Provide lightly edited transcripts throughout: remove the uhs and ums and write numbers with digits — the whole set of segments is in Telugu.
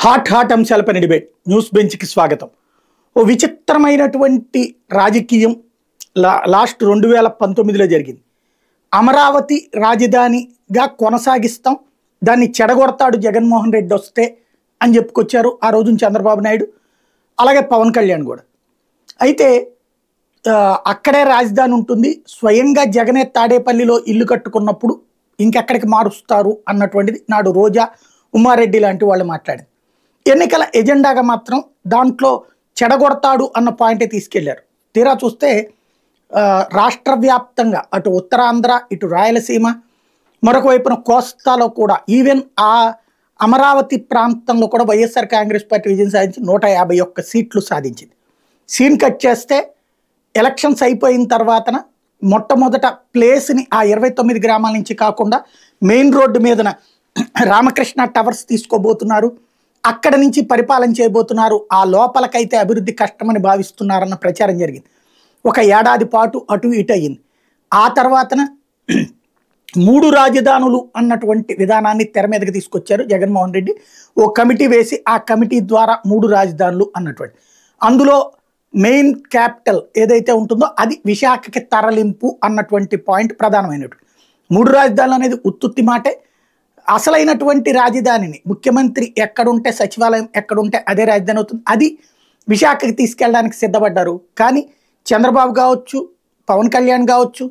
హాట్ అంశాలపైన డిబేట్ న్యూస్ బెంచ్కి స్వాగతం. ఓ విచిత్రమైనటువంటి రాజకీయం లాస్ట్ 2019లో జరిగింది. అమరావతి రాజధానిగా కొనసాగిస్తాం, దాన్ని చెడగొడతాడు జగన్మోహన్ రెడ్డి వస్తే అని చెప్పుకొచ్చారు ఆ రోజున చంద్రబాబు నాయుడు, అలాగే పవన్ కళ్యాణ్ కూడా. అయితే అక్కడే రాజధాని ఉంటుంది, స్వయంగా జగనే తాడేపల్లిలో ఇల్లు కట్టుకున్నప్పుడు ఇంకెక్కడికి మారుస్తారు అన్నటువంటిది నాడు రోజా, ఉమ్మారెడ్డి లాంటి వాళ్ళు మాట్లాడింది. ఎన్నికల ఎజెండాగా మాత్రం దాంట్లో చెడగొడతాడు అన్న పాయింటే తీసుకెళ్లారు. తీరా చూస్తే రాష్ట్ర వ్యాప్తంగా అటు ఉత్తరాంధ్ర, ఇటు రాయలసీమ, మరొక వైపున కోస్తాలో కూడా, ఈవెన్ ఆ అమరావతి ప్రాంతంలో కూడా వైఎస్ఆర్ కాంగ్రెస్ పార్టీ విజయం సాధించి 151 సీట్లు సాధించింది. సీన్ కట్ చేస్తే ఎలక్షన్స్ అయిపోయిన తర్వాతన మొట్టమొదట ప్లేస్ని ఆ 29 గ్రామాల నుంచి కాకుండా మెయిన్ రోడ్డు మీదన రామకృష్ణ టవర్స్ తీసుకోబోతున్నారు, అక్కడ నుంచి పరిపాలన చేయబోతున్నారు, ఆ లోపలకైతే అభివృద్ధి కష్టమని భావిస్తున్నారన్న ప్రచారం జరిగింది. ఒక ఏడాది పాటు అటు ఇటు అయ్యింది. ఆ తర్వాతన 3 రాజధానులు అన్నటువంటి విధానాన్ని తెర మీదకి తీసుకొచ్చారు జగన్మోహన్ రెడ్డి. ఓ కమిటీ వేసి ఆ కమిటీ ద్వారా 3 రాజధానులు అన్నటువంటి, అందులో మెయిన్ క్యాపిటల్ ఏదైతే ఉంటుందో అది విశాఖకి తరలింపు అన్నటువంటి పాయింట్ ప్రధానమైనటువంటి. 3 రాజధానులు అనేది ఉత్తుత్తి మాటే. అసలైనటువంటి రాజధానిని ముఖ్యమంత్రి ఎక్కడుంటే, సచివాలయం ఎక్కడుంటే అదే రాజధాని అవుతుంది. అది విశాఖకి తీసుకెళ్ళడానికి సిద్ధపడ్డారు. కానీ చంద్రబాబు కావచ్చు, పవన్ కళ్యాణ్ కావచ్చు,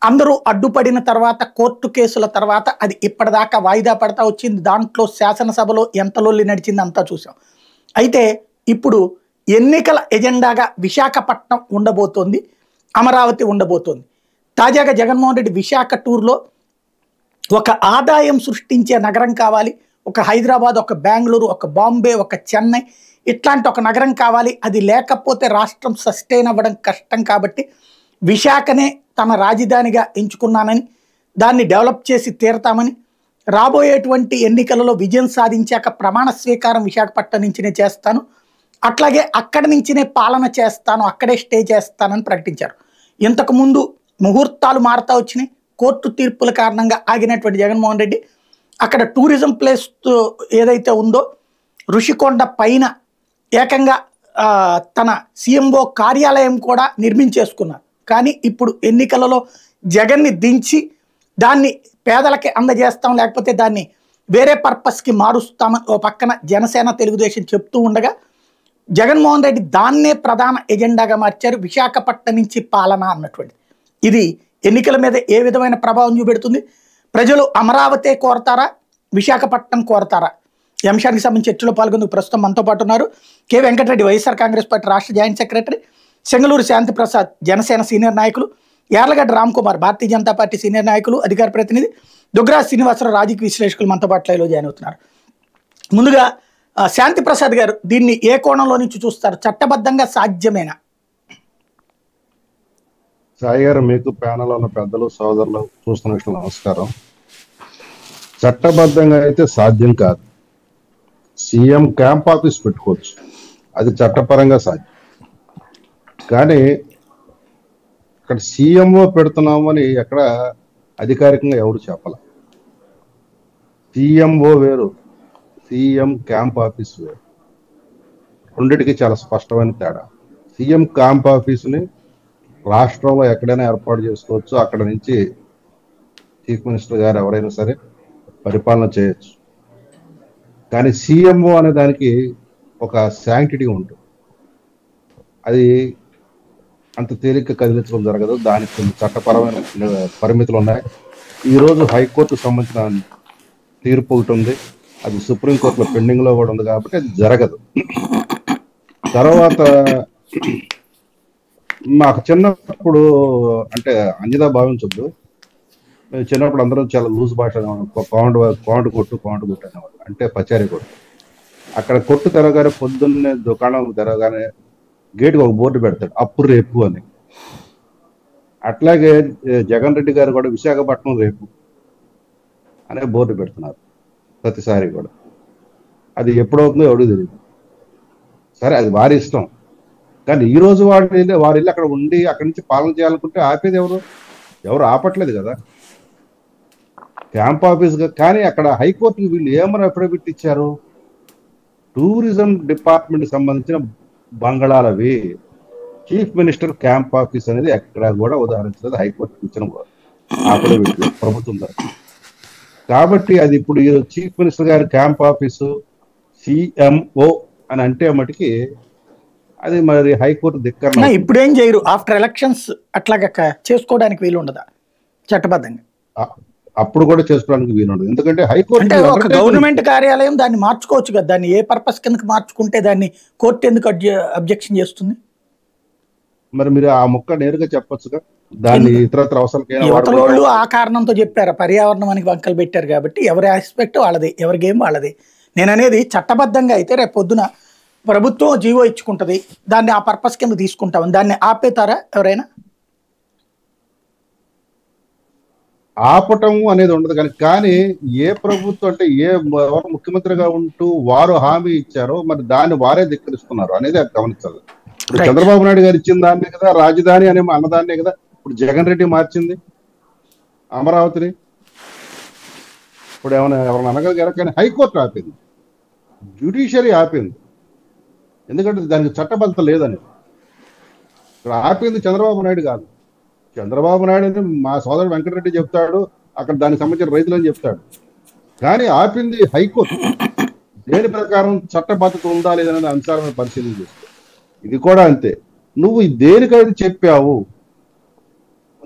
అందరూ అడ్డుపడిన తర్వాత, కోర్టు కేసుల తర్వాత అది ఇప్పటిదాకా వాయిదా పడతా వచ్చింది. దాంట్లో శాసనసభలో ఎంత లొల్లి నడిచింది అంతా చూసాం. అయితే ఇప్పుడు ఎన్నికల ఎజెండాగా విశాఖపట్నం ఉండబోతోంది, అమరావతి ఉండబోతోంది. తాజాగా జగన్మోహన్ రెడ్డి విశాఖ టూర్లో ఒక ఆదాయం సృష్టించే నగరం కావాలి, ఒక హైదరాబాద్, ఒక బెంగళూరు, ఒక బాంబే, ఒక చెన్నై, ఇట్లాంటి ఒక నగరం కావాలి, అది లేకపోతే రాష్ట్రం సస్టైన్ అవ్వడం కష్టం, కాబట్టి విశాఖనే తన రాజధానిగా ఎంచుకున్నానని, దాన్ని డెవలప్ చేసి తీరతామని, రాబోయేటువంటి ఎన్నికలలో విజయం సాధించాక ప్రమాణ స్వీకారం విశాఖపట్నం నుంచినే చేస్తాను, అట్లాగే అక్కడి నుంచినే పాలన చేస్తాను, అక్కడే స్టే చేస్తానని ప్రకటించారు. ఇంతకుముందు ముహూర్తాలు మారుతా వచ్చినాయి. కోర్టు తీర్పుల కారణంగా ఆగినటువంటి జగన్మోహన్ రెడ్డి అక్కడ టూరిజం ప్లేస్ ఏదైతే ఉందో ఋషికొండ పైన ఏకంగా తన సీఎంఓ కార్యాలయం కూడా నిర్మించేసుకున్నారు. కానీ ఇప్పుడు ఎన్నికలలో జగన్ని దించి దాన్ని పేదలకి అందజేస్తాం, లేకపోతే దాన్ని వేరే పర్పస్కి మారుస్తామని ఓ పక్కన జనసేన, తెలుగుదేశం చెప్తూ ఉండగా జగన్మోహన్ రెడ్డి దాన్నే ప్రధాన ఎజెండాగా మార్చారు, విశాఖపట్నం నుంచి పాలన అన్నటువంటిది. ఇది ఎన్నికల మీద ఏ విధమైన ప్రభావం చూపెడుతుంది? ప్రజలు అమరావతి కోరతారా, విశాఖపట్నం కోరతారా? ఈ అంశానికి సంబంధించి చర్చలో పాల్గొందుకు ప్రస్తుతం మనతో పాటు ఉన్నారు K Venkatareddy, YSR Congress party రాష్ట్ర joint secretary, Chengaluru Shantiprasad, Janasena senior నాయకులు, యార్లగడ్డ రామ్ కుమార్, భారతీయ జనతా పార్టీ సీనియర్ నాయకులు, అధికార ప్రతినిధి, దుగ్గరాజ్ శ్రీనివాసరావు, రాజకీయ విశ్లేషకులు మనతో పాటు లైవ్లో జాయిన్ అవుతున్నారు. ముందుగా శాంతిప్రసాద్ గారు, దీన్ని ఏ కోణంలో నుంచి చూస్తారు? చట్టబద్ధంగా సాధ్యమేనా? సాయి గారు, మీకు ప్యానల్ ఉన్న పెద్దలు, సోదరులు, చూస్తున్న నమస్కారం. చట్టబద్ధంగా అయితే సాధ్యం కాదు. సీఎం క్యాంప్ ఆఫీస్ పెట్టుకోవచ్చు, అది చట్టపరంగా సాధ్యం. కానీ ఇక్కడ సీఎంఓ పెడుతున్నామని ఎక్కడ అధికారికంగా ఎవరు చెప్పాల. సీఎంఓ వేరు, సీఎం క్యాంప్ ఆఫీస్ వేరు, రెండిటికి చాలా స్పష్టమైన తేడా. సీఎం క్యాంప్ ఆఫీసుని రాష్ట్రంలో ఎక్కడైనా ఏర్పాటు చేసుకోవచ్చు, అక్కడ నుంచి చీఫ్ మినిస్టర్ గారు ఎవరైనా సరే పరిపాలన చేయొచ్చు. కానీ సీఎంఓ అనే దానికి ఒక శాంక్టిటీ ఉంటుంది, అది అంత తేలిక కదిలించడం జరగదు, దానికి కొన్ని చట్టపరమైన పరిమితులు ఉన్నాయి. ఈరోజు హైకోర్టుకు సంబంధించిన తీర్పు ఒకటి ఉంది, అది సుప్రీంకోర్టులో పెండింగ్లో కూడా ఉంది, కాబట్టి అది జరగదు. తర్వాత మాకు చిన్నప్పుడు, అంటే అంజదా భావించొద్దు, మేము చిన్నప్పుడు అందరం చాలా లూజ్ భాష, కౌండ్ కొట్టు అనేవాళ్ళు, అంటే పచారీ కొట్టు. అక్కడ కొట్టు తెరగానే పొద్దున్నే దుకాణం తెరగానే గేటుకి ఒక బోర్డు పెడతాడు, అప్పు రేపు అని. అట్లాగే జగన్ రెడ్డి గారు కూడా విశాఖపట్నం రేపు అనే బోర్డు పెడుతున్నారు ప్రతిసారి కూడా. అది ఎప్పుడవుతుందో ఎవడో తెలియదు. సరే, అది వారి ఇష్టం. కానీ ఈ రోజు వారు వెళ్ళి అక్కడ ఉండి అక్కడి నుంచి పాలన చేయాలనుకుంటే ఆపేది ఎవరు ఆపట్లేదు కదా. క్యాంప్ ఆఫీస్గా. కానీ అక్కడ హైకోర్టుకి వీళ్ళు ఏమని అఫిడవిట్ ఇచ్చారు? టూరిజం డిపార్ట్మెంట్ సంబంధించిన బంగళాలవి. చీఫ్ మినిస్టర్ క్యాంప్ ఆఫీస్ అనేది ఎక్కడ కూడా ఉదాహరించలేదు, హైకోర్టుకి ఇచ్చిన అఫిడవిట్ ప్రభుత్వం తరఫున. కాబట్టి అది ఇప్పుడు చీఫ్ మినిస్టర్ గారి క్యాంప్ ఆఫీసు సిఎంఓ అని అంటే మటుకి అది మరి హైకోర్టు ధిక్కరణ. ఇప్పుడు ఏం చేయరు, ఆఫ్టర్ ఎలక్షన్స్ అట్లాగా చేసుకోవడానికి వీలు ఉండదా చట్టబద్ధంగా? అప్పుడు కూడా చేసుకోవడానికి వీలు ఉండదు, ఎందుకంటే హైకోర్టు అంటే ఒక గవర్నమెంట్ కార్యాలయం దాన్ని మార్చుకోవచ్చు కదా, దాన్ని ఏ పర్పస్ కిందకి మార్చుకుంటే దాన్ని కోర్టు ఎందుకు అబ్జెక్షన్ చేస్తుంది? మరి మీరు ఆ మొక్క నేరుగా చెప్పొచ్చుగా, దాన్ని ఇతరత్ర అవసరం ఆ కారణంతో చెప్పారు, పర్యావరణానికి వంకలు పెట్టారు కాబట్టి ఎవరి ఆస్పెక్ట్ వాళ్ళది, ఎవరి గేమ్ వాళ్ళది. నేను అనేది చట్టబద్ధంగా అయితే రేపు పొద్దున ప్రభుత్వం జీవో ఇచ్చుకుంటది, దాన్ని ఆ పర్పస్ కింద తీసుకుంటామని దాన్ని ఆపేతారా ఎవరైనా? ఆపటం అనేది ఉండదు కానీ ఏ ప్రభుత్వం అంటే ఎవరు ముఖ్యమంత్రిగా ఉంటూ వారు హామీ ఇచ్చారో మరి దాన్ని వారే ధిక్కరిస్తున్నారు అనేది గమనించాలి. ఇప్పుడు చంద్రబాబు నాయుడు గారు ఇచ్చిన దాన్నే కదా రాజధాని అనే అన్నదాన్నే కదా ఇప్పుడు జగన్ రెడ్డి మార్చింది అమరావతిని. ఇప్పుడు ఎవరైనా అనగలిగారు కానీ హైకోర్టు ఆపింది, జ్యుడిషియరీ ఆపింది, ఎందుకంటే దానికి చట్టబద్ధత లేదని. ఇక్కడ ఆపింది చంద్రబాబు నాయుడు కాదు. చంద్రబాబు నాయుడు అని మా సోదరుడు వెంకటరెడ్డి చెప్తాడు, అక్కడ దానికి సంబంధించిన రైతులు అని చెప్తాడు, కానీ ఆపింది హైకోర్టు. దేని ప్రకారం చట్టబద్ధత ఉందా లేదనే అంశాలను పరిశీలన చేస్తే ఇది కూడా అంతే. నువ్వు దేనికైతే చెప్పావు,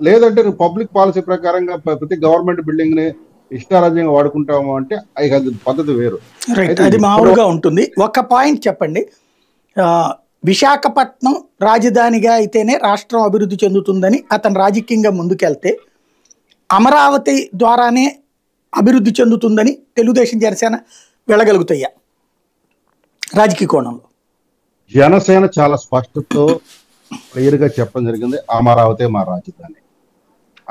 లేదంటే నువ్వు పబ్లిక్ పాలసీ ప్రకారంగా ప్రతి గవర్నమెంట్ బిల్డింగ్ ని ఇష్టారాజ్యంగా వాడుకుంటాము అంటే అది పద్ధతి వేరు, అది మామూలుగా ఉంటుంది. ఒక పాయింట్ చెప్పండి, విశాఖపట్నం రాజధానిగా అయితేనే రాష్ట్రం అభివృద్ధి చెందుతుందని అతను రాజకీయంగా ముందుకెళ్తే అమరావతి ద్వారానే అభివృద్ధి చెందుతుందని తెలుగుదేశం జనసేన వెళ్ళగలుగుతాయా రాజకీయ కోణంలో? జనసేన చాలా స్పష్టతో క్లియర్గా చెప్పడం జరిగింది, అమరావతి మా రాజధాని.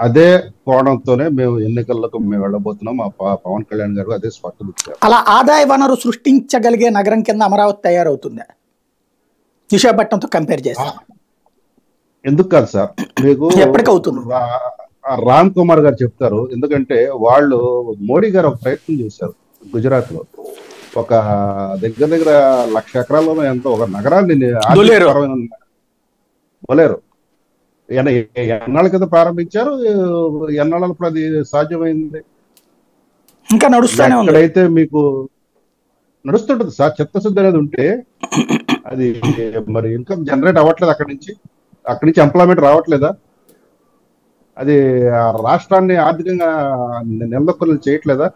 అదే కోణంతోనే మేము ఎన్నికలకు వెళ్ళబోతున్నాం. మా పవన్ కళ్యాణ్ గారు అదే స్పష్టత ఇచ్చారు. అలా ఆదాయ వనరు సృష్టించగలిగే నగరం కింద అమరావతి తయారవుతుందా విశాఖపట్నంతో కంపేర్ చేస్తే? ఎందుకు కాదు సార్, మీకు ఎప్పటికవుతుంది రామ్ కుమార్ గారు చెప్తారు. ఎందుకంటే వాళ్ళు మోడీ గారు ఒక ప్రయత్నం చేశారు గుజరాత్ లో, ఒక దగ్గర 1,00,000 ఎకరాల్లో ఎంతో ఒక నగరాన్ని బొలేరు ఎన్నాళ్ళ కింద ప్రారంభించారు, ఎన్నాళ్ళప్పుడు అది సాధ్యమైంది, ఇంకా నడుస్తానే ఉంది. అక్కడైతే మీకు నడుస్తుంటది సార్, చిత్తశుద్ధి అనేది ఉంటే అది మరి ఇన్కమ్ జనరేట్ అవ్వట్లేదు, అక్కడి నుంచి ఎంప్లాయ్మెంట్ రావట్లేదా, అది రాష్ట్రాన్ని ఆర్థికంగా నిలదొక్కులు చేయట్లేదా?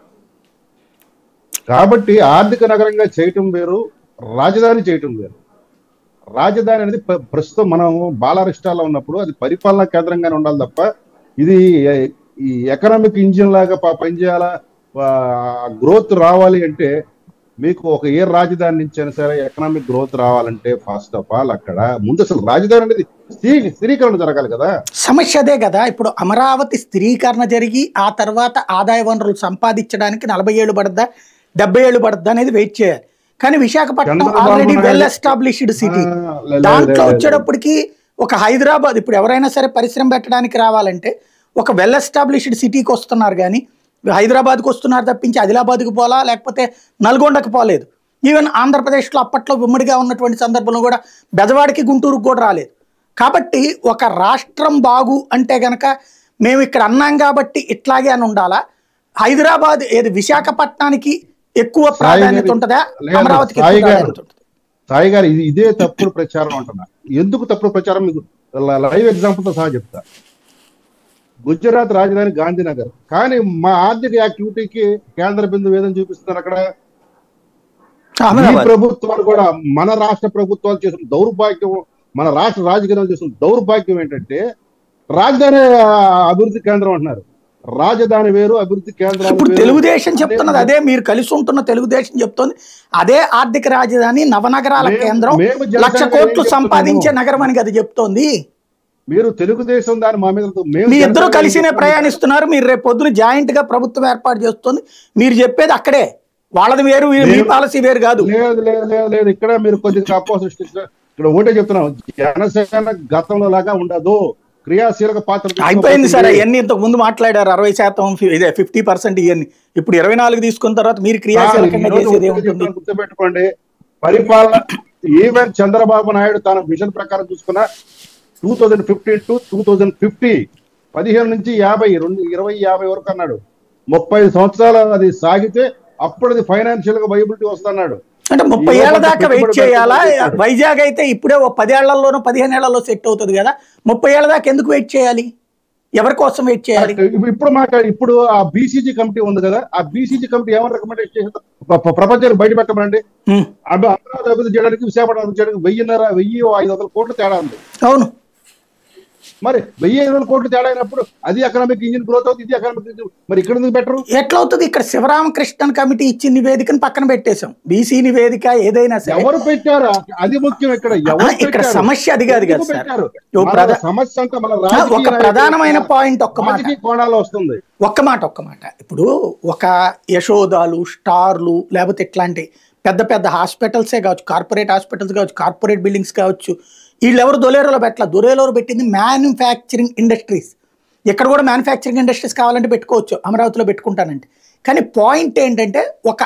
కాబట్టి ఆర్థిక నగరంగా చేయటం వేరు, రాజధాని చేయటం వేరు. రాజధాని అనేది ప్రస్తుతం మనం బాలారిష్టాల్లో ఉన్నప్పుడు అది పరిపాలనా కేంద్రంగానే ఉండాలి తప్ప ఇది ఈ ఎకనామిక్ ఇంజిన్ లాగా పనిచేయాలా, గ్రోత్ రావాలి అంటే మీకు ఒక ఏ రాజధాని నుంచి అయినా సరే ఎకనామిక్ గ్రోత్ రావాలంటే ఫస్ట్ ఆఫ్ ఆల్ అక్కడ ముందు అసలు రాజధాని అనేది స్థిరీకరణ జరగాలి కదా. సమస్య అదే కదా. ఇప్పుడు అమరావతి స్థిరీకరణ జరిగి ఆ తర్వాత ఆదాయ వనరులు సంపాదించడానికి 40 ఏళ్ళు పడద్దా 70 ఏళ్ళు పడద్దా అనేది వెయిట్ చేయాలి. కానీ Visakhapatnam already well established city, దాంట్లో వచ్చేటప్పటికి ఒక హైదరాబాద్ ఇప్పుడు ఎవరైనా సరే పరిశ్రమ పెట్టడానికి రావాలంటే ఒక వెల్ ఎస్టాబ్లిష్డ్ సిటీకి వస్తున్నారు, కానీ హైదరాబాద్కి వస్తున్నారు తప్పించి ఆదిలాబాద్కి పోలా లేకపోతే నల్గొండకు పోలేదు. ఈవెన్ ఆంధ్రప్రదేశ్లో అప్పట్లో ఉమ్మడిగా ఉన్నటువంటి సందర్భంలో కూడా బెజవాడికి గుంటూరుకు కూడా రాలేదు. కాబట్టి ఒక రాష్ట్రం బాగు అంటే గనక మేము ఇక్కడ అన్నాం కాబట్టి ఇట్లాగే అని ఉండాలా? హైదరాబాద్ ఏది విశాఖపట్నానికి ఎక్కువ ప్రాధాన్యత ఉంటుందా, అమరావతికి? సాయి గారు ఇదే తప్పుడు ప్రచారం అంటున్నా. ఎందుకు తప్పుడు ప్రచారం మీకు లైవ్ ఎగ్జాంపుల్ తో సహా చెప్తా. గుజరాత్ రాజధాని గాంధీనగర్, కానీ మా ఆర్థిక యాక్టివిటీకి కేంద్ర బిందువు ఏదని చూపిస్తున్నారు అక్కడ. ఈ ప్రభుత్వాలు కూడా మన రాష్ట్ర ప్రభుత్వాలు చేసిన దౌర్భాగ్యం, మన రాష్ట్ర రాజకీయాలు చేసిన దౌర్భాగ్యం ఏంటంటే రాజధాని అభివృద్ధి కేంద్రం అంటున్నారు, రాజధాని వేరు అభివృద్ధి కేంద్రం. ఇప్పుడు తెలుగుదేశం చెప్తున్నది అదే, మీరు కలిసి ఉంటున్న తెలుగుదేశం చెప్తుంది అదే ఆర్థిక రాజధాని నవనగరాల కేంద్రం 1,00,000 కోట్లు సంపాదించే నగరం అని అది చెప్తోంది. మీరు తెలుగుదేశం దాని మా మీద మీ ఇద్దరు కలిసినే ప్రయాణిస్తున్నారు. మీరు రేపు పొద్దున జాయింట్ గా ప్రభుత్వం ఏర్పాటు చేస్తుంది, మీరు చెప్పేది అక్కడే, వాళ్ళది వేరు మీ పాలసీ వేరు కాదు. లేదు ఇక్కడ మీరు కొద్దిగా అపోహ సృష్టించారు. ఇక్కడ ఒకటే చెప్తున్నాం, జనసేన గతంలో లాగా ఉండదు, క్రియాశీలక పాత్ర అయిపోయింది సార్. అవన్నీ ఇంతకు ముందు మాట్లాడారు 60% ఇదే 50% ఇవన్నీ. ఇప్పుడు 24 తీసుకున్న తర్వాత మీరు క్రియాశీలకంగా చేసేది ఏముంటుంది? గుర్తుపెట్టుకోండి, పరిపాలన ఈవెన్ చంద్రబాబు నాయుడు తన విజన్ ప్రకారం చూసుకున్న 2015 to 2050 15 నుంచి 2050 వరకు అన్నాడు. 30 సంవత్సరాలు అది సాగితే అప్పుడు అది ఫైనాన్షియల్ గా వైబిలిటీ వస్తున్నాడు. అంటే 30 ఏళ్ల దాకా వెయిట్ చేయాలా? వైజాగ్ అయితే ఇప్పుడే 10 ఏళ్లలోనూ 15 ఏళ్లలో సెట్ అవుతుంది కదా, 30 ఏళ్ల దాకా ఎందుకు వెయిట్ చేయాలి? ఎవరి కోసం వెయిట్ చేయాలి? ఇప్పుడు ఆ బీసీజీ కమిటీ ఉంది కదా, ఆ బీసీజీ కమిటీ ఏమైనా రికమెండేషన్ చేసిందో ప్రపంచానికి బయట పెట్టమండి. అమరావతి అభివృద్ధి చేయడానికి, విశాఖపట్నం అభివృద్ధి చేయడానికి 1,500 కోట్ల తేడా ఉంది. అవును, మరి 1,500 కోట్లు తేడా అయినప్పుడు అది ఎకనామిక్ ఇంజిన్ గ్రోత్ అవుతుంది, ఇది ఎకనామిక్ ఇంజిన్. మరి ఇక్కడ ఎందుకు బెటర్? ఎట్లా అవుతుంది? ఇక్కడ శివరామకృష్ణన్ కమిటీ ఇచ్చిన నివేదికను పక్కన పెట్టేశాం. బీసీ నివేదిక ఏదైనా సరే ఎవరు పెట్టారు అది ముఖ్యం. ఇక్కడ సమస్య అది కాదు కదా సార్. సమస్య అంటే ఒక ప్రధానమైన పాయింట్ ఒక్క మాట కోణాల్లో వస్తుంది. ఒక్క మాట ఇప్పుడు ఒక యశోదాలు, స్టార్లు, లేకపోతే ఇట్లాంటి పెద్ద పెద్ద హాస్పిటల్సే కావచ్చు, కార్పొరేట్ హాస్పిటల్స్ కావచ్చు, కార్పొరేట్ బిల్డింగ్స్ కావచ్చు, వీళ్ళెవరు దొలేరోలో పెట్టాల. దొలేరోలో పెట్టింది మ్యానుఫ్యాక్చరింగ్ ఇండస్ట్రీస్. ఇక్కడ కూడా మ్యానుఫ్యాక్చరింగ్ ఇండస్ట్రీస్ కావాలంటే పెట్టుకోవచ్చు, అమరావతిలో పెట్టుకుంటానంటే. కానీ పాయింట్ ఏంటంటే ఒక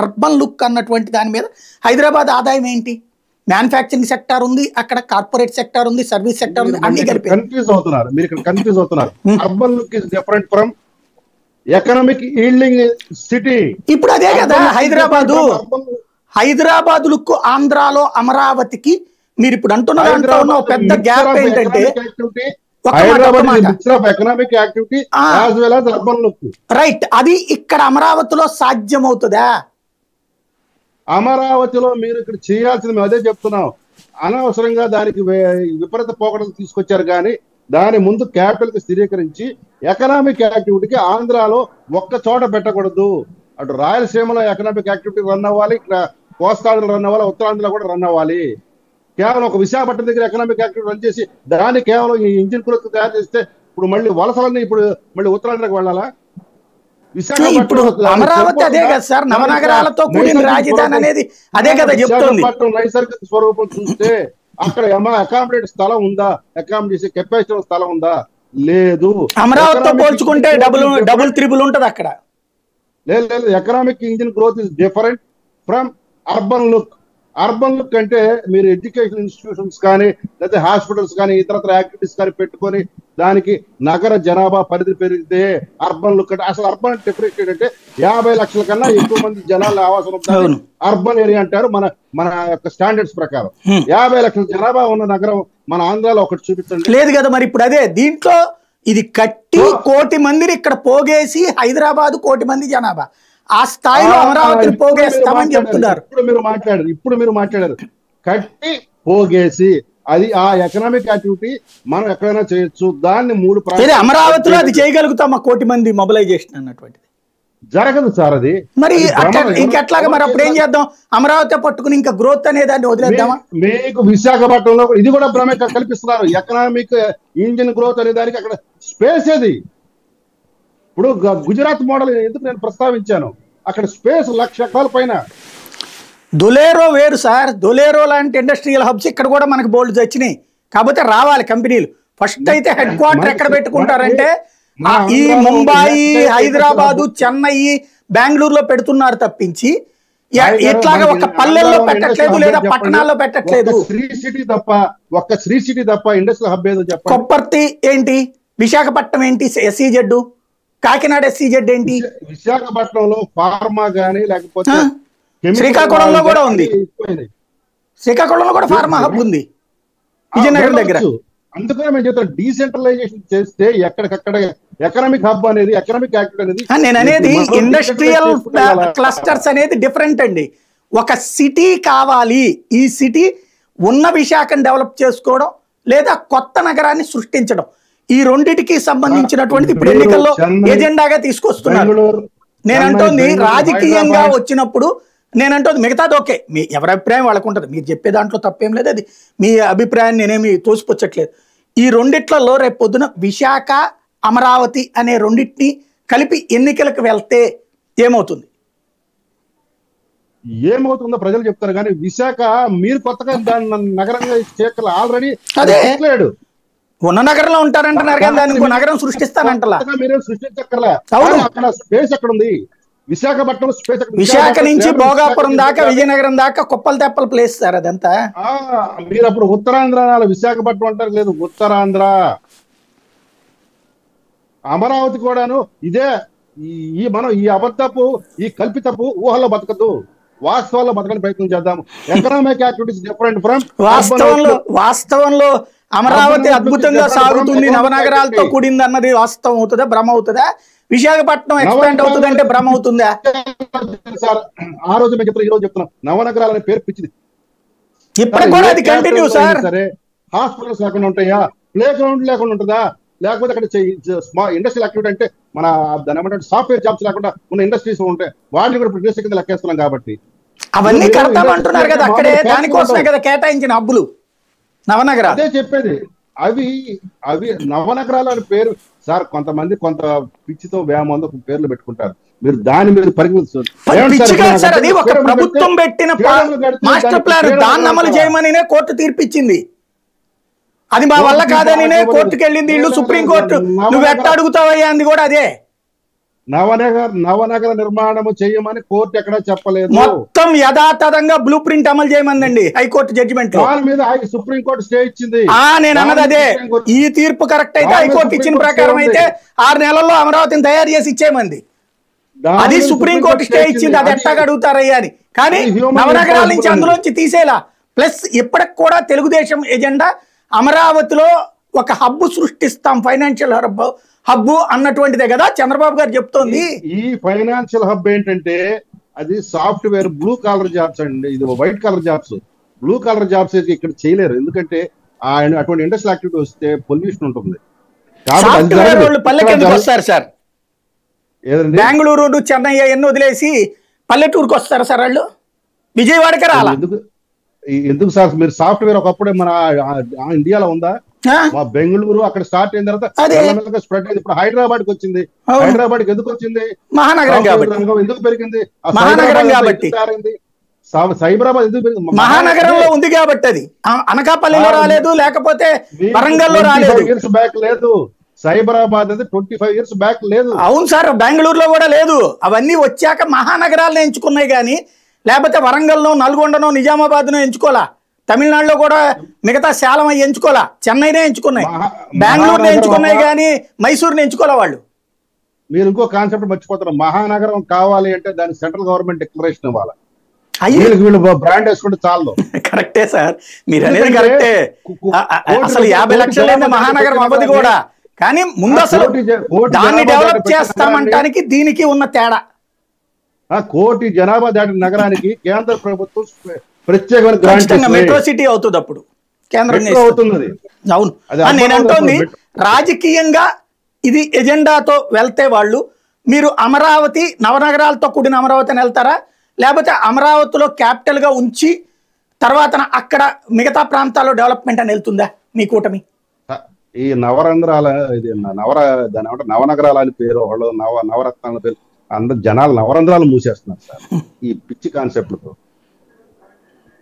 అర్బన్ లుక్ అన్నటువంటి దాని మీద హైదరాబాద్ ఆదాయం ఏంటి? మ్యానుఫ్యాక్చరింగ్ సెక్టార్ ఉంది, అక్కడ కార్పొరేట్ సెక్టార్ ఉంది, సర్వీస్ సెక్టార్ ఉంది, అన్ని కలిపి కన్ఫ్యూజ్ అవుతున్నారు. మీరు ఇక్కడ కన్ఫ్యూజ్ అవుతున్నారు. Urban look is different from economic yielding city. ఇప్పుడు అదే కదా హైదరాబాద్ లుక్ ఆంధ్రాలో అమరావతికి. మీరు ఇప్పుడు అంటున్న దాంట్లో ఉన్న పెద్ద గ్యాప్ ఏంటంటే రైట్, అది ఇక్కడ అమరావతిలో సాధ్యమవుతుందా? అమరావతిలో మీరు ఇక్కడ చేయాల్సింది మేము అదే చెప్తున్నాం. అనవసరంగా దానికి విపరీత పోకడలు తీసుకొచ్చారు. కానీ దాని ముందు క్యాపిటల్ కి స్థిరీకరించి ఎకనామిక్ యాక్టివిటీకి ఆంధ్రాలో ఒక్క చోట పెట్టకూడదు. అటు రాయలసీమలో ఎకనామిక్ యాక్టివిటీ రన్ అవ్వాలి, ఇక్కడ కోస్తాంధ్రలో రన్ అవ్వాలి, ఉత్తరాంధ్రలో కూడా రన్ అవ్వాలి. కేవలం ఒక విశాఖపట్నం దగ్గర ఎకనామిక్ యాక్టివిటీ రన్ చేసి దాన్ని కేవలం ఈ ఇంజిన్ గ్రోత్ తయారు చేస్తే ఇప్పుడు మళ్ళీ వలసలన్నీ ఇప్పుడు మళ్ళీ ఉత్తరాంధ్రకు వెళ్ళాలా? ఇప్పుడు అమరావతి అదే కదా సార్, నవనగరాలతో కూడిన రాజధాని అనేది అదే కదా చెప్తుంది. నైసర్గిక స్వరూపం చూస్తే అక్కడ అకామిడేట్ స్థలం ఉందా? అకామిడేట్ చేసే కెపాసిటీ స్థలం ఉందా? లేదు. అమరావతితో పోల్చుకుంటే డబుల్ త్రిబుల్ ఉంటది అక్కడ. లేదు, economic engine growth is different from urban look. Urban look అంటే మీరు ఎడ్యుకేషన్ ఇన్స్టిట్యూషన్స్ కానీ లేకపోతే హాస్పిటల్స్ కానీ ఇతరత్ర యాక్టివిటీస్ కానీ పెట్టుకొని దానికి నగర జనాభా పరిధి పెరిగితే అర్బన్ లుక్ అంటే. అసలు అర్బన్ డెఫినేషన్ అంటే 50 లక్షల కన్నా ఎక్కువ మంది జనాల ఆవాసం ఉంటుంది అర్బన్ ఏరియా అంటారు మన యొక్క స్టాండర్డ్స్ ప్రకారం. 50 లక్షల జనాభా ఉన్న నగరం మన ఆంధ్రాలో ఒకటి చూపించండి. లేదు కదా. మరి ఇప్పుడు అదే దీంట్లో ఇది కట్టి 1 కోటి మందిని ఇక్కడ పోగేసి హైదరాబాద్ 1 కోటి మంది జనాభా ఆ స్థాయిలో అమరావతిని పోగేస్తామని చెప్తున్నారు. ఇప్పుడు మీరు మాట్లాడారు కట్టి పోగేసి. అది ఆ ఎకనామిక్ యాక్టివిటీ మనం ఎక్కడైనా చేయొచ్చు. దాన్ని 3 అమరావతిలో అది చేయగలుగుతాం. 1 కోటి మంది మొబిలైజేషన్ అన్నటువంటిది జరగదు సార్. అది మరి ఇంకెట్లాగా? మరి అప్పుడు ఏం చేద్దాం? అమరావతి పట్టుకుని ఇంకా గ్రోత్ అనే దాన్ని వదిలేద్దామా? మీకు విశాఖపట్నంలో ఇది కూడా భ్రమ కల్పిస్తున్నారు. ఎకనామిక్ ఇంజిన్ గ్రోత్ అనే దానికి అక్కడ స్పేస్ ఏది? ఇప్పుడు గుజరాత్ మోడల్ ఎందుకు నేను ప్రస్తావించాను? అక్కడ స్పేస్ 1,00,000 ఎకరాల పైన. దులేరో వేరు సార్. దులేరో లాంటి ఇండస్ట్రియల్ హబ్స్ ఇక్కడ కూడా మనకి బోల్డ్ వచ్చినాయి. కాకపోతే రావాలి కంపెనీలు. ఫస్ట్ అయితే హెడ్ క్వార్టర్ ఎక్కడ పెట్టుకుంటారంటే ఈ ముంబాయి, హైదరాబాదు, చెన్నై, బెంగళూరులో పెడుతున్నారు తప్పించి ఇట్లాగా ఒక పల్లెల్లో పెట్టట్లేదు లేదా పట్టణాల్లో పెట్టట్లేదు. శ్రీ సిటీ తప్ప ఇండస్ట్రియల్ హబ్ ఏదో చెప్పండి. కొప్పర్తి ఏంటి, విశాఖపట్నం ఏంటి, SEZ, కాకినాడ SEZ ఏంటి? విశాఖపట్నంలో ఫార్మా గానీ లేకపోతే శ్రీకాకుళంలో కూడా ఉంది. శ్రీకాకుళంలో కూడా ఫార్మా హబ్ ఉంది విజయనగరం దగ్గర. అందుకనే మేము చెప్తాం డీసెంట్రలైజేషన్ చేస్తే ఎక్కడికక్కడ ఎకనామిక్ హబ్ అనేది, ఎకనామిక్ యాక్టివిటీ అనేది. నేను అనేది ఇండస్ట్రియల్ క్లస్టర్స్ అనేది డిఫరెంట్ అండి. ఒక సిటీ కావాలి, ఈ సిటీ ఉన్న విశాఖను డెవలప్ చేసుకోవడం లేదా కొత్త నగరాన్ని సృష్టించడం, ఈ రెండిటికి సంబంధించినటువంటిది ఇప్పుడు ఎన్నికల్లో ఎజెండాగా తీసుకొస్తున్నారు. నేనంటోంది రాజకీయంగా వచ్చినప్పుడు నేనంటోంది మిగతాది ఓకే, మీ ఎవరి అభిప్రాయం వాళ్ళకు ఉంటుంది. మీరు చెప్పే దాంట్లో తప్పేం లేదు, అది మీ అభిప్రాయాన్ని నేనేమి తోసిపుచ్చట్లేదు. ఈ రెండిట్లలో రేపు పొద్దున విశాఖ, అమరావతి అనే రెండింటిని కలిపి ఎన్నికలకు వెళ్తే ఏమవుతుంది? ఏమవుతుందో ప్రజలు చెప్తారు. కానీ విశాఖ మీరు కొత్తగా దాన్ని నగరంగా చేయాలి. ఆల్రెడీ అదే ఉన్న నగరంలో ఉంటారంటున్నారు కానీ దానికి నగరం సృష్టిస్తానంటలా. మీరేం సృష్టించక్కర్లా. అక్కడ స్పేస్ ఎక్కడ ఉంది? విశాఖపట్నం స్పేస్ విశాఖ నుంచి భోగాపురం దాకా విజయనగరం దాకా కుప్పలు తెప్పలు ప్లేస్ సార్ అదంతా. మీరు అప్పుడు ఉత్తరాంధ్ర విశాఖపట్నం అంటారు, లేదు ఉత్తరాంధ్ర. అమరావతి కూడాను ఇదే. మనం ఈ అబద్ధపు ఈ కల్పితపు ఊహల్లో బతకదు, వాస్తవాల్లో బతకని ప్రయత్నం చేద్దాం. ఎకనామిక్ యాక్టివిటీస్ డిఫరెంట్ ఫ్రమ్ వాస్తవంలో అమరావతి అద్భుతంగా సాగుతుంది, నవనగరాలతో కూడింది అన్నది వాస్తవం అవుతుందా, భ్రమ అవుతుందా? విశాఖపట్నం ఎక్స్పాండ్ అవుతుంది అంటే భ్రమ అవుతుందా? సార్ ఆ రోజు మేము చెప్తాను, ఈ రోజు చెప్తున్నాం, నవనగరాలనే పేరు పిచ్చిది. ఇప్పుడు కూడా అది కంటిన్యూ సార్. సరే, హాస్పిటల్స్ లేకుండా ఉంటాయా, ప్లే గ్రౌండ్ లేకుండా ఉంటుందా, లేకపోతే అక్కడ ఇండస్ట్రియల్ యాక్టివిటీ అంటే మన దాని ఏమంటే సాఫ్ట్వేర్ జాబ్స్ లేకుండా ఉన్న ఇండస్ట్రీస్ ఉంటాయి, వాటిని కూడా ఇండస్ట్రీ కింద లెక్కేస్తున్నాం. కాబట్టి అవన్నీ కడతామంటున్నారు కదా, అక్కడే దానికోసమే కదా కేటాయించిన హబ్బులు నవనగరాలు. అదే చెప్పేది, అవి నవనగరాలు అని పేరు సార్. కొంతమంది కొంత పిచ్చితో వ్యామంతో పేర్లు పెట్టుకుంటారు, మీరు దాని మీద పరిగణించారు. అది ఒక ప్రభుత్వం పెట్టిన మాస్టర్ ప్లాన్, దాన్ని అమలు చేయమని కోర్టు తీర్పిచ్చింది. అది మా వల్ల కాదని కోర్టుకు వెళ్ళింది, ఇల్లు సుప్రీంకోర్టు. నువ్వు ఎట్లా అడుగుతావయ్యా అంది కూడా అదే. నవనగర నిర్మాణము చేయమని కోర్టు ఎక్కడా చెప్పలేదు, మొత్తం యథాతథంగా బ్లూ ప్రింట్ అమలు చేయమందండి హైకోర్టు జడ్జిమెంట్. దాని మీద సుప్రీంకోర్టు స్టే ఇచ్చింది. నేను అన్నది అదే. ఈ తీర్పు కరెక్ట్ అయితే, హైకోర్టు ఇచ్చిన ప్రకారం అయితే 6 నెలల్లో అమరావతిని తయారు చేసి ఇచ్చేమంది. అది సుప్రీంకోర్టు స్టే ఇచ్చింది, అది ఎట్టాగా అడుగుతారయ్యా అని. కానీ నవనగరాల నుంచి అందులోంచి తీసేలా. ప్లస్ ఇప్పటికి కూడా తెలుగుదేశం ఎజెండా అమరావతిలో ఒక హబ్బు సృష్టిస్తాం, ఫైనాన్షియల్ హబ్బు అన్నటువంటిదే కదా చంద్రబాబు గారు చెప్తోంది. ఈ ఫైనాన్షియల్ హబ్ ఏంటంటే అది సాఫ్ట్వేర్ బ్లూ కాలర్ జాబ్స్ అండి, ఇది white collar jobs. Blue collar jobs ఇక్కడ చేయలేరు, ఎందుకంటే అటువంటి ఇండస్ట్రియల్ యాక్టివిటీ వస్తే పొల్యూషన్ ఉంటుంది. పల్లెకి ఎందుకు వస్తారు సార్? బెంగళూరు చెన్నై ఎన్ని వదిలేసి పల్లెటూరుకు వస్తారు సార్ వాళ్ళు, విజయవాడకి రాలా ఎందుకు సార్? మీరు సాఫ్ట్వేర్ ఒకప్పుడే మన ఇండియాలో ఉందా? మా బెంగళూరు అక్కడ స్టార్ట్ అయిన తర్వాత స్ప్రెడ్ అయింది. ఇప్పుడు హైదరాబాద్ కి వచ్చింది. హైదరాబాద్ కి ఎందుకు వచ్చింది? మహానగరం కాబట్టి. ఎందుకు పెరిగింది? మహానగరం కాబట్టి. సైబరాబాద్ ఎందుకు పెరిగింది? మహానగరంలో ఉంది కాబట్టి. అది అనకాపల్లిలో రాలేదు, లేకపోతే వరంగల్లో రాలేదు. ఇయర్స్ బ్యాక్ లేదు సైబరాబాద్ అది 25 years బ్యాక్ లేదు. అవును సార్, బెంగళూరులో కూడా లేదు. అవన్నీ వచ్చాక మహానగరాలను ఎంచుకున్నాయి కానీ, లేకపోతే వరంగల్నో నల్గొండనో నిజామాబాద్నో ఎంచుకోవాలా. తమిళనాడులో కూడా మిగతా శాలం అవి ఎంచుకోవాలా, చెన్నైనే ఎంచుకున్నాయి. బెంగళూరుని ఎంచుకున్నాయి కానీ మైసూరుని ఎంచుకోవాలా వాళ్ళు. మీరు ఇంకో కాన్సెప్ట్ మర్చిపోతారు, మహానగరం కావాలి అంటే దానికి సెంట్రల్ గవర్నమెంట్ డిక్లరేషన్ ఇవ్వాలి. వీళ్ళు బ్రాండ్ వేసుకుంటే చాలు. కరెక్టే సార్, మీరు అనేది కరెక్టే. అసలు 50 లక్షలు మహానగరం అవ్వదు కూడా, కానీ ముందు అసలు దాన్ని డెవలప్ చేస్తామంటానికి దీనికి ఉన్న తేడా. 1 కోటి జనాభా దాటిన నగరానికి కేంద్ర ప్రభుత్వం ప్రత్యేకమైన మెట్రో సిటీ అవుతుంది, అప్పుడు కేంద్రం అవుతుంది. అవును, నేను అంటోంది రాజకీయంగా ఇది ఎజెండాతో వెళ్తే వాళ్ళు, మీరు అమరావతి నవనగరాలతో కూడిన అమరావతిని వెళ్తారా, లేకపోతే అమరావతిలో క్యాపిటల్ గా ఉంచి తర్వాత అక్కడ మిగతా ప్రాంతాల్లో డెవలప్మెంట్ అని వెళ్తుందా మీ కూటమి? ఈ నవరంధ్రాల ఇది నవనగరాల అని పేరు, వాళ్ళు నవరత్నాల పేరు, అందరు జనాలు నవరంధ్రాలు మూసేస్తున్నారు సార్ ఈ పిచ్చి కాన్సెప్ట్లతో.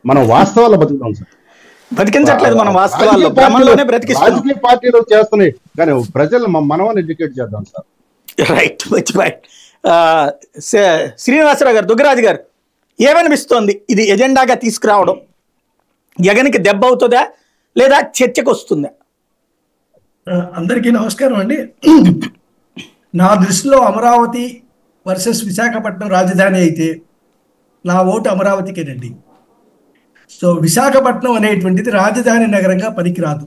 మనం వాస్తవాల్లో బతుకుతాం సార్, బతికించట్లేదు. మనం వాస్తవాల్లో భ్రమలోనే బ్రతికిస్తాం. రాజకీయ పార్టీలు చేస్తున్నాయి కానీ ప్రజలు మనమని ఎడ్యుకేట్ చేద్దాం సార్. రైట్, మంచి పాయింట్. శ్రీనివాసరావు గారు, దుగ్గరాజు గారు, ఏమనిపిస్తోంది ఇది ఎజెండాగా తీసుకురావడం? జగన్కి దెబ్బ అవుతుందా లేదా చర్చకు వస్తుందా? అందరికీ నమస్కారం అండి. నా దృష్టిలో అమరావతి వర్సెస్ విశాఖపట్నం రాజధాని అయితే నా ఓటు అమరావతికేనండి. సో విశాఖపట్నం అనేటువంటిది రాజధాని నగరంగా పనికిరాదు.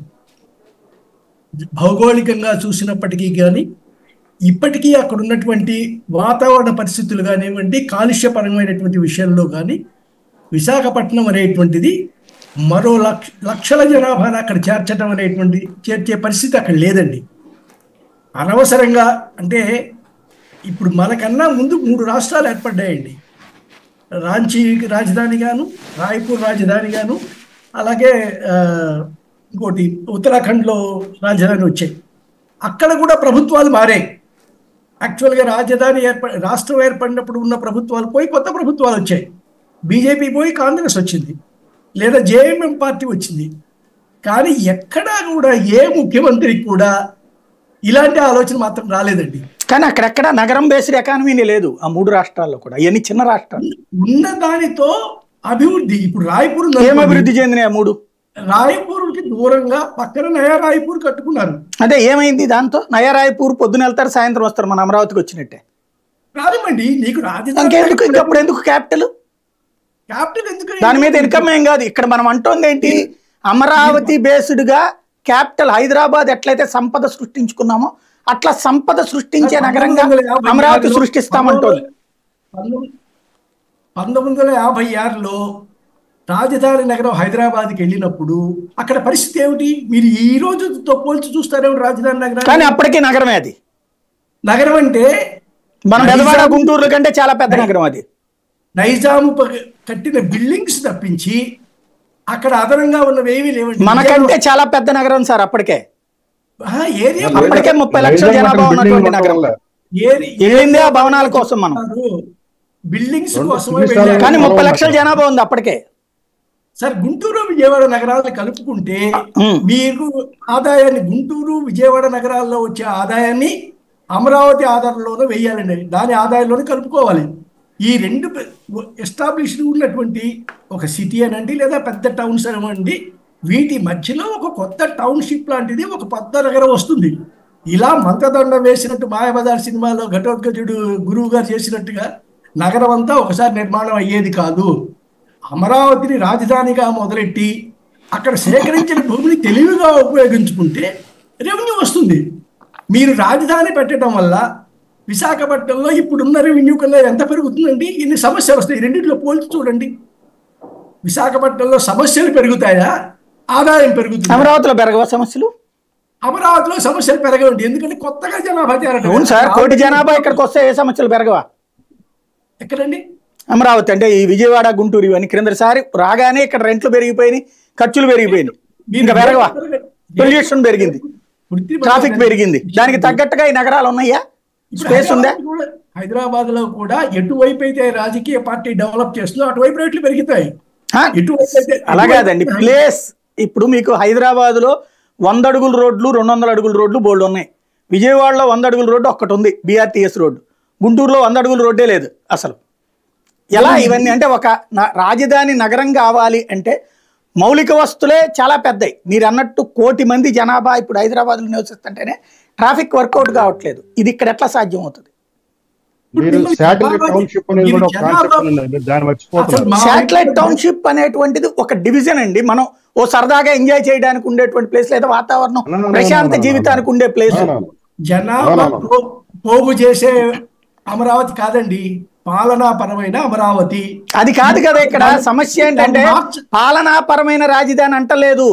భౌగోళికంగా చూసినప్పటికీ కానీ, ఇప్పటికీ అక్కడ ఉన్నటువంటి వాతావరణ పరిస్థితులు కానివ్వండి, కాలుష్యపరమైనటువంటి విషయంలో కానీ విశాఖపట్నం అనేటువంటిది మరో లక్షల జనాభాను అక్కడ చేర్చే పరిస్థితి అక్కడ లేదండి. అనవసరంగా అంటే ఇప్పుడు మనకన్నా ముందు 3 రాష్ట్రాలు ఏర్పడ్డాయండి. రాంచీ రాజధానిగాను, రాయ్పూర్ రాజధానిగాను, అలాగే ఇంకోటి ఉత్తరాఖండ్లో రాజధాని వచ్చాయి. అక్కడ కూడా ప్రభుత్వాలు మారాయి. యాక్చువల్గా రాష్ట్రం ఏర్పడినప్పుడు ఉన్న ప్రభుత్వాలు పోయి కొత్త ప్రభుత్వాలు వచ్చాయి. బీజేపీ పోయి కాంగ్రెస్ వచ్చింది, లేదా జేఎంఎం పార్టీ వచ్చింది. కానీ ఎక్కడా కూడా ఏ ముఖ్యమంత్రికి కూడా ఇలాంటి ఆలోచన మాత్రం రాలేదండి. కానీ అక్కడెక్కడ నగరం బేస్డ్ ఎకానమీనే లేదు ఆ 3 రాష్ట్రాల్లో కూడా. ఇవన్నీ చిన్న రాష్ట్రాలు. ఉన్న దానితో అభివృద్ధి ఇప్పుడు రాయ్పూర్ ఏం అభివృద్ధి చెందినాయి 3? రాయ్పూర్కి దూరంగా పక్కన నయా రాయ్పూర్ కట్టుకున్నారు. అదే ఏమైంది దాంతో? నయా రాయ్పూర్ పొద్దున వెళ్తారు, సాయంత్రం వస్తారు, మన అమరావతికి వచ్చినట్టే. రాదమండి, నీకు రాజధాని ఇంకప్పుడు ఎందుకు క్యాపిటల్? ఎందుకు దాని మీద ఇన్కమ్ ఏం కాదు. ఇక్కడ మనం అంటోంది ఏంటి? అమరావతి బేస్డ్ గా క్యాపిటల్ హైదరాబాద్ ఎట్లయితే సంపద సృష్టించుకున్నామో అట్లా సంపద సృష్టించే నగరంగా అమరావతి సృష్టిస్తామంటోంది. 1956లో రాజధాని నగరం హైదరాబాద్కి వెళ్ళినప్పుడు అక్కడ పరిస్థితి ఏమిటి? మీరు ఈ రోజుతో పోల్చి చూస్తారేమో రాజధాని నగరం. కానీ అప్పటికే నగరమే అది. నగరం అంటే మన బెదవాడ గుంటూరు కంటే చాలా పెద్ద నగరం అది. నైజాము కట్టిన బిల్డింగ్స్ తప్పించి అక్కడ అదనంగా ఉన్నవి ఏమీ లేవండి. మనకంటే చాలా పెద్ద నగరం సార్ అప్పటికే. అప్పటికే 30 లక్షల జనాభా ఉన్నటువంటి నగరం. వెళ్ళిందే ఆ భవనాల కోసం మనం, బిల్డింగ్స్ కోసం. కానీ 30 లక్షల జనాభా ఉంది అప్పటికే. సార్ గుంటూరు విజయవాడ నగరాలను కలుపుకుంటే మీకు ఆదాయాన్ని, గుంటూరు విజయవాడ నగరాల్లో వచ్చే ఆదాయాన్ని అమరావతి ఆధారంలోనే వేయాలండి. దాని ఆదాయంలోనే కలుపుకోవాలి. ఈ 2 ఎస్టాబ్లిష్డ్ ఉన్నటువంటి ఒక సిటీ అనండి లేదా పెద్ద టౌన్స్ అనండి, వీటి మధ్యలో ఒక కొత్త టౌన్షిప్ లాంటిది ఒక పెద్ద నగరం వస్తుంది. ఇలా మంత్రదండం వేసినట్టు మాయాబజార్ సినిమాలో ఘటోత్కచుడు గురువు గారు చేసినట్టుగా నగరం అంతా ఒకసారి నిర్మాణం అయ్యేది కాదు. అమరావతిని రాజధానిగా మొదలెట్టి అక్కడ సేకరించిన భూమిని తెలివిగా ఉపయోగించుకుంటే రెవెన్యూ వస్తుంది. మీరు రాజధాని పెట్టడం వల్ల విశాఖపట్నంలో ఇప్పుడున్న రెవెన్యూ కన్నా ఎంత పెరుగుతుందండి? ఇన్ని సమస్యలు వస్తాయి. రెండింటిలో పోల్చి చూడండి. విశాఖపట్నంలో సమస్యలు పెరుగుతాయా, ఆదాయం పెరుగుతుంది? అమరావతిలో పెరగవా సమస్యలు? అమరావతిలో సమస్యలు పెరగవండి, ఎందుకంటే కొత్తగా జనాభా చేరటం. అవును సార్, కోటి జనాభా ఇక్కడికి వస్తే ఏ సమస్యలు పెరగవా? ఎక్కడండి? అమరావతి అంటే ఈ విజయవాడ గుంటూరు ఇవన్నీ క్రిందసారి రాగానే ఇక్కడ రెంట్లు పెరిగిపోయినాయి, ఖర్చులు పెరిగిపోయినాయి. ఇంకా పెరగవా? పొల్యూషన్ పెరిగింది, ట్రాఫిక్ పెరిగింది. దానికి తగ్గట్టుగా ఈ నగరాలు ఉన్నాయా? స్పేస్ ఉందా? హైదరాబాద్ లో కూడా ఎటువైపు అయితే రాజకీయ పార్టీ డెవలప్ చేస్తుందో అటువైపు రేట్లు పెరుగుతాయి. అలా కాదండి, ప్లేస్. ఇప్పుడు మీకు హైదరాబాద్ లో 100 అడుగుల రోడ్లు, 200 అడుగుల రోడ్లు బోల్డ్ ఉన్నాయి. విజయవాడలో 100 అడుగుల రోడ్డు ఒక్కటి ఉంది, బీఆర్టీఎస్ రోడ్డు. గుంటూరులో 100 అడుగుల రోడ్డే లేదు అసలు. ఎలా ఇవన్నీ అంటే ఒక రాజధాని నగరం కావాలి అంటే మౌలిక వస్తువులే చాలా పెద్దవి. మీరు అన్నట్టు 1 కోటి మంది జనాభా ఇప్పుడు హైదరాబాద్లో నివసిస్తుంటేనే ట్రాఫిక్ వర్కౌట్ కావట్లేదు. ఇది ఇక్కడ ఎట్లా సాధ్యం అవుతుంది? శాటిలైట్ టౌన్షిప్ అనేటువంటిది ఒక డివిజన్ అండి. మనం ఓ సరదాగా ఎంజాయ్ చేయడానికి ఉండేటువంటి ప్లేస్, లేదా వాతావరణం ప్రశాంత జీవితానికి ఉండే ప్లేస్. జనాభా పోగు చేసే అమరావతి కాదండి, పాలనాపరమైన అమరావతి. అది కాదు కదా ఇక్కడ సమస్య. ఏంటంటే పాలనాపరమైన రాజధాని అంటలేదు,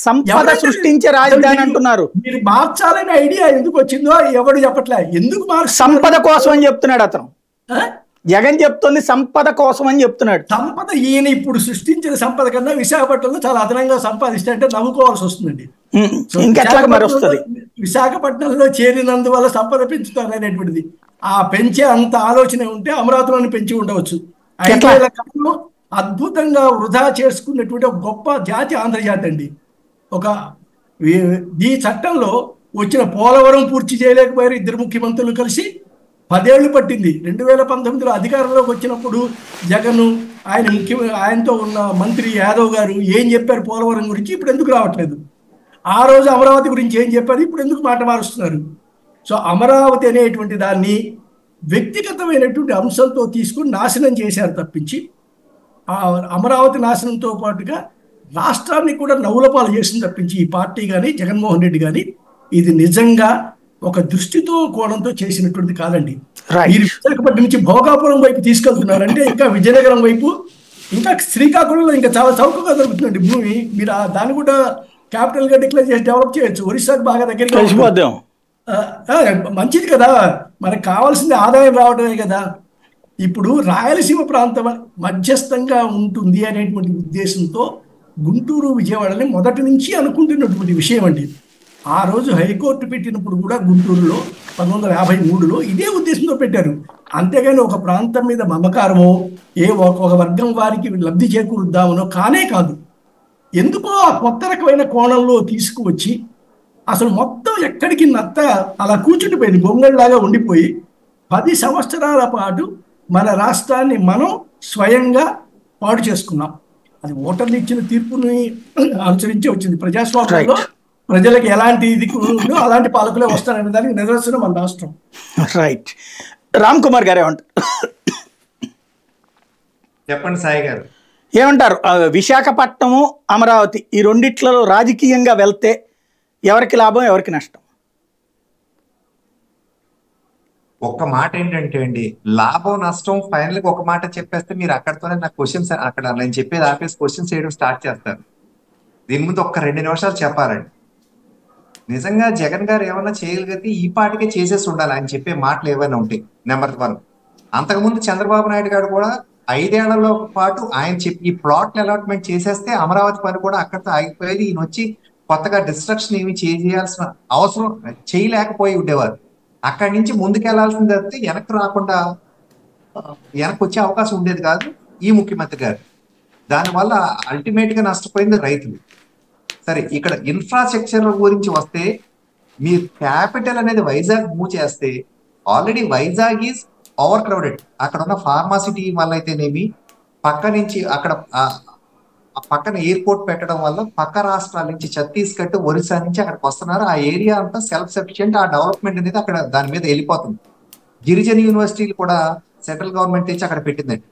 సంపద సృష్టించే రాజధాని అంటున్నారు. మీరు మార్చాలనే ఐడియా ఎందుకు వచ్చిందో ఎవడు చెప్పట్లే. ఎందుకు సంపద కోసం అని చెప్తున్నాడు అతను. జగన్ చెప్తుంది సంపద కోసం అని చెప్తున్నాడు. సంపద ఈయన ఇప్పుడు సృష్టించిన సంపద కన్నా విశాఖపట్నంలో చాలా అదనంగా సంపాదిస్తే అంటే నవ్వుకోవాల్సి వస్తుందండి. ఇంకెట్లా మరి వస్తుంది? విశాఖపట్నంలో చేరినందువల్ల సంపద పెంచుతారు అనేటువంటిది, ఆ పెంచే అంత ఆలోచన ఉంటే అమరావతిలోని పెంచి ఉండవచ్చు. 5,000 కప్పులు అద్భుతంగా వృధా చేసుకున్నటువంటి ఒక గొప్ప జాతి ఆంధ్రజాతి అండి. ఈ చట్టంలో వచ్చిన పోలవరం పూర్తి చేయలేకపోయారు 2 ముఖ్యమంత్రులు కలిసి. 10 ఏళ్లు పట్టింది. 2019లో అధికారంలోకి వచ్చినప్పుడు జగన్ ఆయనతో ఉన్న మంత్రి యాదవ్ గారు ఏం చెప్పారు పోలవరం గురించి, ఇప్పుడు ఎందుకు రావట్లేదు? ఆ రోజు అమరావతి గురించి ఏం చెప్పారు, ఇప్పుడు ఎందుకు మాట మారుస్తున్నారు? సో అమరావతి అనేటువంటి దాన్ని వ్యక్తిగతమైనటువంటి అంశంతో తీసుకుని నాశనం చేశారు తప్పించి, ఆ అమరావతి నాశనంతో పాటుగా రాష్ట్రాన్ని కూడా నవ్వులపాలు చేసింది తప్పించి ఈ పార్టీ కానీ జగన్మోహన్ రెడ్డి కానీ ఇది నిజంగా ఒక దృష్టితో కోణంతో చేసినటువంటి కాదండి. మీరు విశాఖపట్నం నుంచి భోగాపురం వైపు తీసుకెళ్తున్నారంటే ఇంకా విజయనగరం వైపు, ఇంకా శ్రీకాకుళంలో ఇంకా చాలా చౌకగా దొరుకుతుందండి భూమి. మీరు దాన్ని కూడా క్యాపిటల్ గా డిక్లేర్ చేసి డెవలప్ చేయొచ్చు. ఒరిస్సాకు బాగా దగ్గరగా మంచిది కదా, మనకు కావాల్సింది ఆదాయం రావడమే కదా. ఇప్పుడు రాయలసీమ ప్రాంతం మధ్యస్థంగా ఉంటుంది అనేటువంటి ఉద్దేశంతో గుంటూరు విజయవాడని మొదటి నుంచి అనుకుంటున్నటువంటి విషయం అండి. ఆ రోజు హైకోర్టు పెట్టినప్పుడు కూడా గుంటూరులో 1953లో ఇదే ఉద్దేశంతో పెట్టారు. అంతేగాని ఒక ప్రాంతం మీద మమకారమో ఒక వర్గం వారికి లబ్ధి చేకూరుద్దామనో కానే కాదు. ఎందుకో ఆ కొత్త రకమైన కోణంలో తీసుకువచ్చి అసలు మొత్తం ఎక్కడికి నత్త అలా కూర్చుండిపోయింది, గొంగళిలాగా ఉండిపోయి 10 సంవత్సరాల పాటు మన రాష్ట్రాన్ని మనం స్వయంగా పాడు చేసుకున్నాం. అది ఓటర్లు ఇచ్చిన తీర్పుని అనుసరించి వచ్చింది. ప్రజాస్వామ్యంలో ప్రజలకు ఎలాంటి ఇది ఉందో అలాంటి పాలకులే వస్తారనే దానికి నిదర్శనం మన రాష్ట్రం. రైట్. రామ్ కుమార్ గారు ఏమంటారు? చెప్పండి సాయి గారు. ఏమంటారు? విశాఖపట్నము, అమరావతి ఈ రెండిట్లలో రాజకీయంగా వెళ్తే ఎవరికి లాభం, ఎవరికి నష్టం? ఒక్క మాట ఏంటంటే అండి, లాభం నష్టం ఫైనల్ గా ఒక మాట చెప్పేస్తే మీరు అక్కడతోనే నాకు క్వశ్చన్స్, అక్కడ నేను చెప్పేది ఆపేసి క్వశ్చన్స్ చేయడం స్టార్ట్ చేస్తారు. దీని ముందు ఒక్క 2 నిమిషాలు చెప్పాలండి. నిజంగా జగన్ గారు ఏమన్నా చేయగలిగితే ఈ పాటికే చేసేసి ఉండాలి ఆయన చెప్పే మాటలు ఏమైనా ఉంటాయి. నెంబర్ 1. అంతకుముందు చంద్రబాబు నాయుడు గారు కూడా 5 ఏళ్లలో పాటు ఆయన చెప్పి ఈ ప్లాట్ అలాట్మెంట్ చేసేస్తే అమరావతి పని కూడా అక్కడితో ఆగిపోయేది. ఈయన వచ్చి కొత్తగా డిస్ట్రక్షన్ ఏమి చేయాల్సిన అవసరం చేయలేకపోయి ఉండేవారు. అక్కడి నుంచి ముందుకెళ్లాల్సింది తప్పితే వెనక్కి రాకుండా వెనక్కి వచ్చే అవకాశం ఉండేది కాదు ఈ ముఖ్యమంత్రి గారు. దానివల్ల అల్టిమేట్ గా నష్టపోయింది రైతులు. సరే, ఇక్కడ ఇన్ఫ్రాస్ట్రక్చర్ గురించి వస్తే, మీ క్యాపిటల్ అనేది వైజాగ్ మూవ్ చేస్తే already Vizag is over crowded. అక్కడ ఉన్న ఫార్మాసిటీ వల్ల అయితేనేమి, పక్క నుంచి అక్కడ పక్కన ఎయిర్పోర్ట్ పెట్టడం వల్ల పక్క రాష్ట్రాల నుంచి ఛత్తీస్గఢ్, ఒరిస్సా నుంచి అక్కడికి వస్తున్నారు. ఆ ఏరియా అంతా సెల్ఫ్ సఫిషియెంట్. ఆ డెవలప్మెంట్ అనేది అక్కడ దాని మీద వెళ్ళిపోతుంది. గిరిజన యూనివర్సిటీలు కూడా సెంట్రల్ గవర్నమెంట్ తెచ్చి అక్కడ పెట్టిందండి.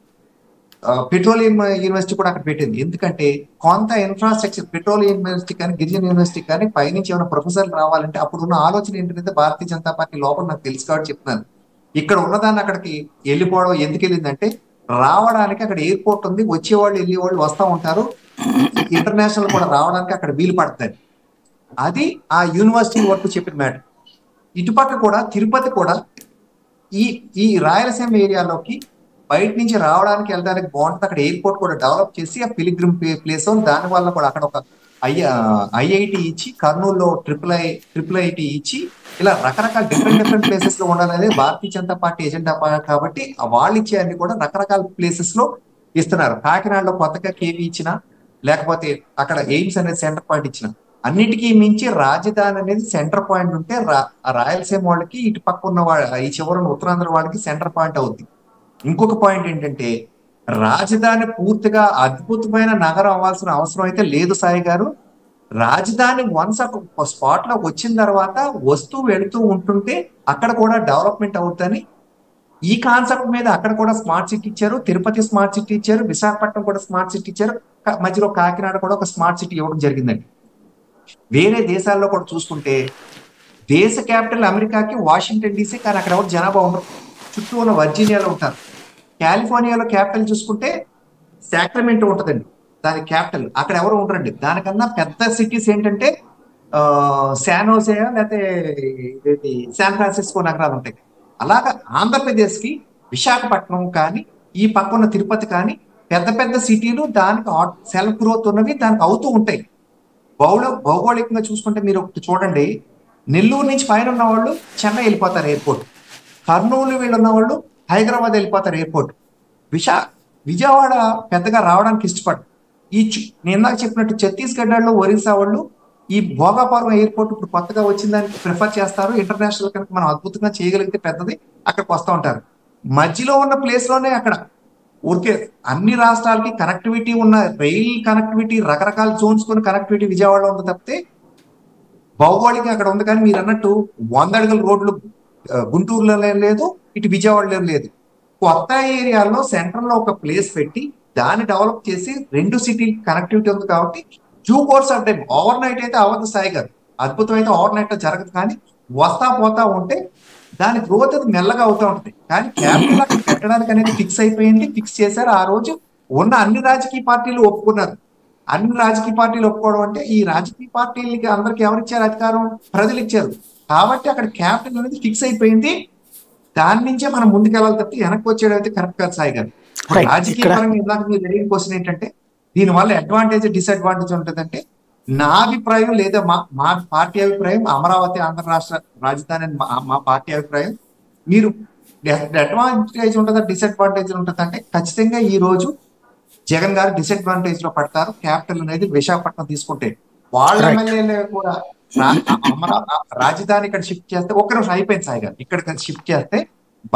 పెట్రోలియం యూనివర్సిటీ కూడా అక్కడ పెట్టింది. ఎందుకంటే కొంత ఇన్ఫ్రాస్ట్రక్చర్ పెట్రోలియం యూనివర్సిటీ కానీ గిరిజన యూనివర్సిటీ కానీ పైనుంచి ఏమైనా ప్రొఫెసర్లు రావాలంటే అప్పుడున్న ఆలోచన ఏంటంటే భారతీయ జనతా పార్టీ లోపల నాకు తెలుసు కాబట్టి చెప్తున్నాను. ఇక్కడ ఉన్నదాన్ని అక్కడికి వెళ్ళిపోవడం ఎందుకు వెళ్ళిందంటే, రావడానికి అక్కడ ఎయిర్పోర్ట్ ఉంది, వచ్చేవాళ్ళు వెళ్ళేవాళ్ళు వస్తూ ఉంటారు, ఇంటర్నేషనల్ కూడా రావడానికి అక్కడ వీలు పడుతుంది. అది ఆ యూనివర్సిటీ వరకు చెప్పిన మ్యాటర్. ఇటుపక్క కూడా తిరుపతి కూడా ఈ రాయలసీమ ఏరియాలోకి బయట నుంచి రావడానికి వెళ్ళడానికి బాగుంటుంది. అక్కడ ఎయిర్పోర్ట్ కూడా డెవలప్ చేసి ఆ పిలిగ్రిమ్ ప్లేస్, దాని వల్ల కూడా అక్కడ ఒక ఐఐటి ఇచ్చి, కర్నూలులో ట్రిపుల్ ఐటి ఇచ్చి, ఇలా రకరకాల డిఫరెంట్ ప్లేసెస్ లో ఉండాలనేది భారతీయ జనతా పార్టీ ఎజెండా. కాబట్టి వాళ్ళు ఇచ్చే అన్ని కూడా రకరకాల ప్లేసెస్ లో ఇస్తున్నారు. కాకినాడలో కొత్తగా కేవీ ఇచ్చిన, లేకపోతే అక్కడ ఎయిమ్స్ అనేది సెంటర్ పాయింట్ ఇచ్చిన, అన్నిటికీ మించి రాజధాని అనేది సెంటర్ పాయింట్ ఉంటే రాయలసీమ వాళ్ళకి ఇటు పక్క ఉన్న ఈ చివరి ఉత్తరాంధ్ర వాళ్ళకి సెంటర్ పాయింట్ అవుద్ది. ఇంకొక పాయింట్ ఏంటంటే, రాజధాని పూర్తిగా అద్భుతమైన నగరం అవ్వాల్సిన అవసరం అయితే లేదు సాయి గారు. రాజధాని వన్స్ ఒక స్పాట్ లో వచ్చిన తర్వాత వస్తూ వెళుతూ ఉంటుంటే అక్కడ కూడా డెవలప్మెంట్ అవుతుందని ఈ కాన్సెప్ట్ మీద అక్కడ కూడా స్మార్ట్ సిటీ ఇచ్చారు. తిరుపతి స్మార్ట్ సిటీ ఇచ్చారు, విశాఖపట్నం కూడా స్మార్ట్ సిటీ ఇచ్చారు, మధ్యలో కాకినాడ కూడా ఒక స్మార్ట్ సిటీ ఇవ్వడం జరిగిందండి. వేరే దేశాల్లో కూడా చూసుకుంటే, దేశ క్యాపిటల్ అమెరికాకి వాషింగ్టన్ డీసీ, కానీ అక్కడ ఎవరు జనాభా ఉండరు. చుట్టూ ఉన్న వర్జీనియాలో ఉంటారు. కాలిఫోర్నియాలో క్యాపిటల్ చూసుకుంటే సాక్రమెంటో ఉంటుందండి, దాని క్యాపిటల్. అక్కడ ఎవరు ఉండరండి. దానికన్నా పెద్ద సిటీస్ ఏంటంటే శాన్ హోసే లేకపోతే శాన్ ఫ్రాన్సిస్కో నగరాలు ఉంటాయి. అలాగా ఆంధ్రప్రదేశ్కి విశాఖపట్నం కానీ ఈ పక్కన తిరుపతి కానీ పెద్ద పెద్ద సిటీలు దానికి సెల్ఫ్ గ్రోత్ ఉన్నవి, దానికి అవుతూ ఉంటాయి. భౌగోళికంగా చూసుకుంటే మీరు ఒకటి చూడండి, నెల్లూరు నుంచి పైన ఉన్న వాళ్ళు చెన్నై వెళ్ళిపోతారు ఎయిర్పోర్ట్, కర్నూలు వీళ్ళు ఉన్న వాళ్ళు హైదరాబాద్ వెళ్ళిపోతారు ఎయిర్పోర్ట్, విజయవాడ పెద్దగా రావడానికి ఇష్టపడరు. నేను ఇందాక చెప్పినట్టు ఛత్తీస్గఢ్లో ఒరిస్సా వాళ్ళు ఈ భోగాపురం ఎయిర్పోర్ట్ ఇప్పుడు కొత్తగా వచ్చిన దానికి ప్రిఫర్ చేస్తారు. ఇంటర్నేషనల్ కనుక మనం అద్భుతంగా చేయగలిగితే పెద్దది అక్కడికి వస్తూ ఉంటారు. మధ్యలో ఉన్న ప్లేస్ లోనే అక్కడ ఊరికే అన్ని రాష్ట్రాలకి కనెక్టివిటీ ఉన్న రైల్ కనెక్టివిటీ, రకరకాల జోన్స్ కొని కనెక్టివిటీ విజయవాడలో ఉంది తప్పితే భౌగోళికంగా అక్కడ ఉంది. కానీ మీరు అన్నట్టు 100 అడుగుల రోడ్లు గుంటూరులో లేదు, ఇటు విజయవాడలో లేదు. కొత్త ఏరియాలో సెంట్రల్ లో ఒక ప్లేస్ పెట్టి దాన్ని డెవలప్ చేసి 2 సిటీలు కనెక్టివిటీ ఉంది. కాబట్టి due course of time, over night అయితే అవ్వదు సాయి గారు, అద్భుతం అయితే ఓవర్ నైట్ లో జరగదు. కానీ వస్తా పోతా ఉంటే దాని గ్రోత్ అది మెల్లగా అవుతూ ఉంటుంది. కానీ క్యాపిటల్ అక్కడ పెట్టడానికి అనేది ఫిక్స్ అయిపోయింది, ఫిక్స్ చేశారు. ఆ రోజు ఉన్న అన్ని రాజకీయ పార్టీలు ఒప్పుకున్నారు. అన్ని రాజకీయ పార్టీలు ఒప్పుకోవడం అంటే ఈ రాజకీయ పార్టీలకి అందరికి ఎవరిచ్చారు అధికారం? ప్రజలు ఇచ్చారు. కాబట్టి అక్కడ క్యాపిటల్ అనేది ఫిక్స్ అయిపోయింది. దాని నుంచే మనం ముందుకెళ్ళాలి తప్పి వెనక్కి వచ్చేయడం అయితే కరెక్ట్ కాదు సాయి గారు. రాజకీయ పరంగా ఇందాక మీరు జరిగిన క్వశ్చన్ ఏంటంటే, దీనివల్ల అడ్వాంటేజ్ డిసడ్వాంటేజ్ ఉంటుందంటే, నా అభిప్రాయం లేదా మా పార్టీ అభిప్రాయం, అమరావతి ఆంధ్ర రాష్ట్ర రాజధాని మా పార్టీ అభిప్రాయం. మీరు అడ్వాంటేజ్ ఉంటుందా డిసడ్వాంటేజ్ ఉంటుందంటే, ఖచ్చితంగా ఈ రోజు జగన్ గారు డిసడ్వాంటేజ్ లో పడతారు. క్యాపిటల్ అనేది విశాఖపట్నం తీసుకుంటే వాళ్ళ ఎమ్మెల్యేలు కూడా రాజధాని ఇక్కడ షిఫ్ట్ చేస్తే ఒక్క నిమిషం అయిపోయింది సాయి గారు, ఇక్కడ షిఫ్ట్ చేస్తే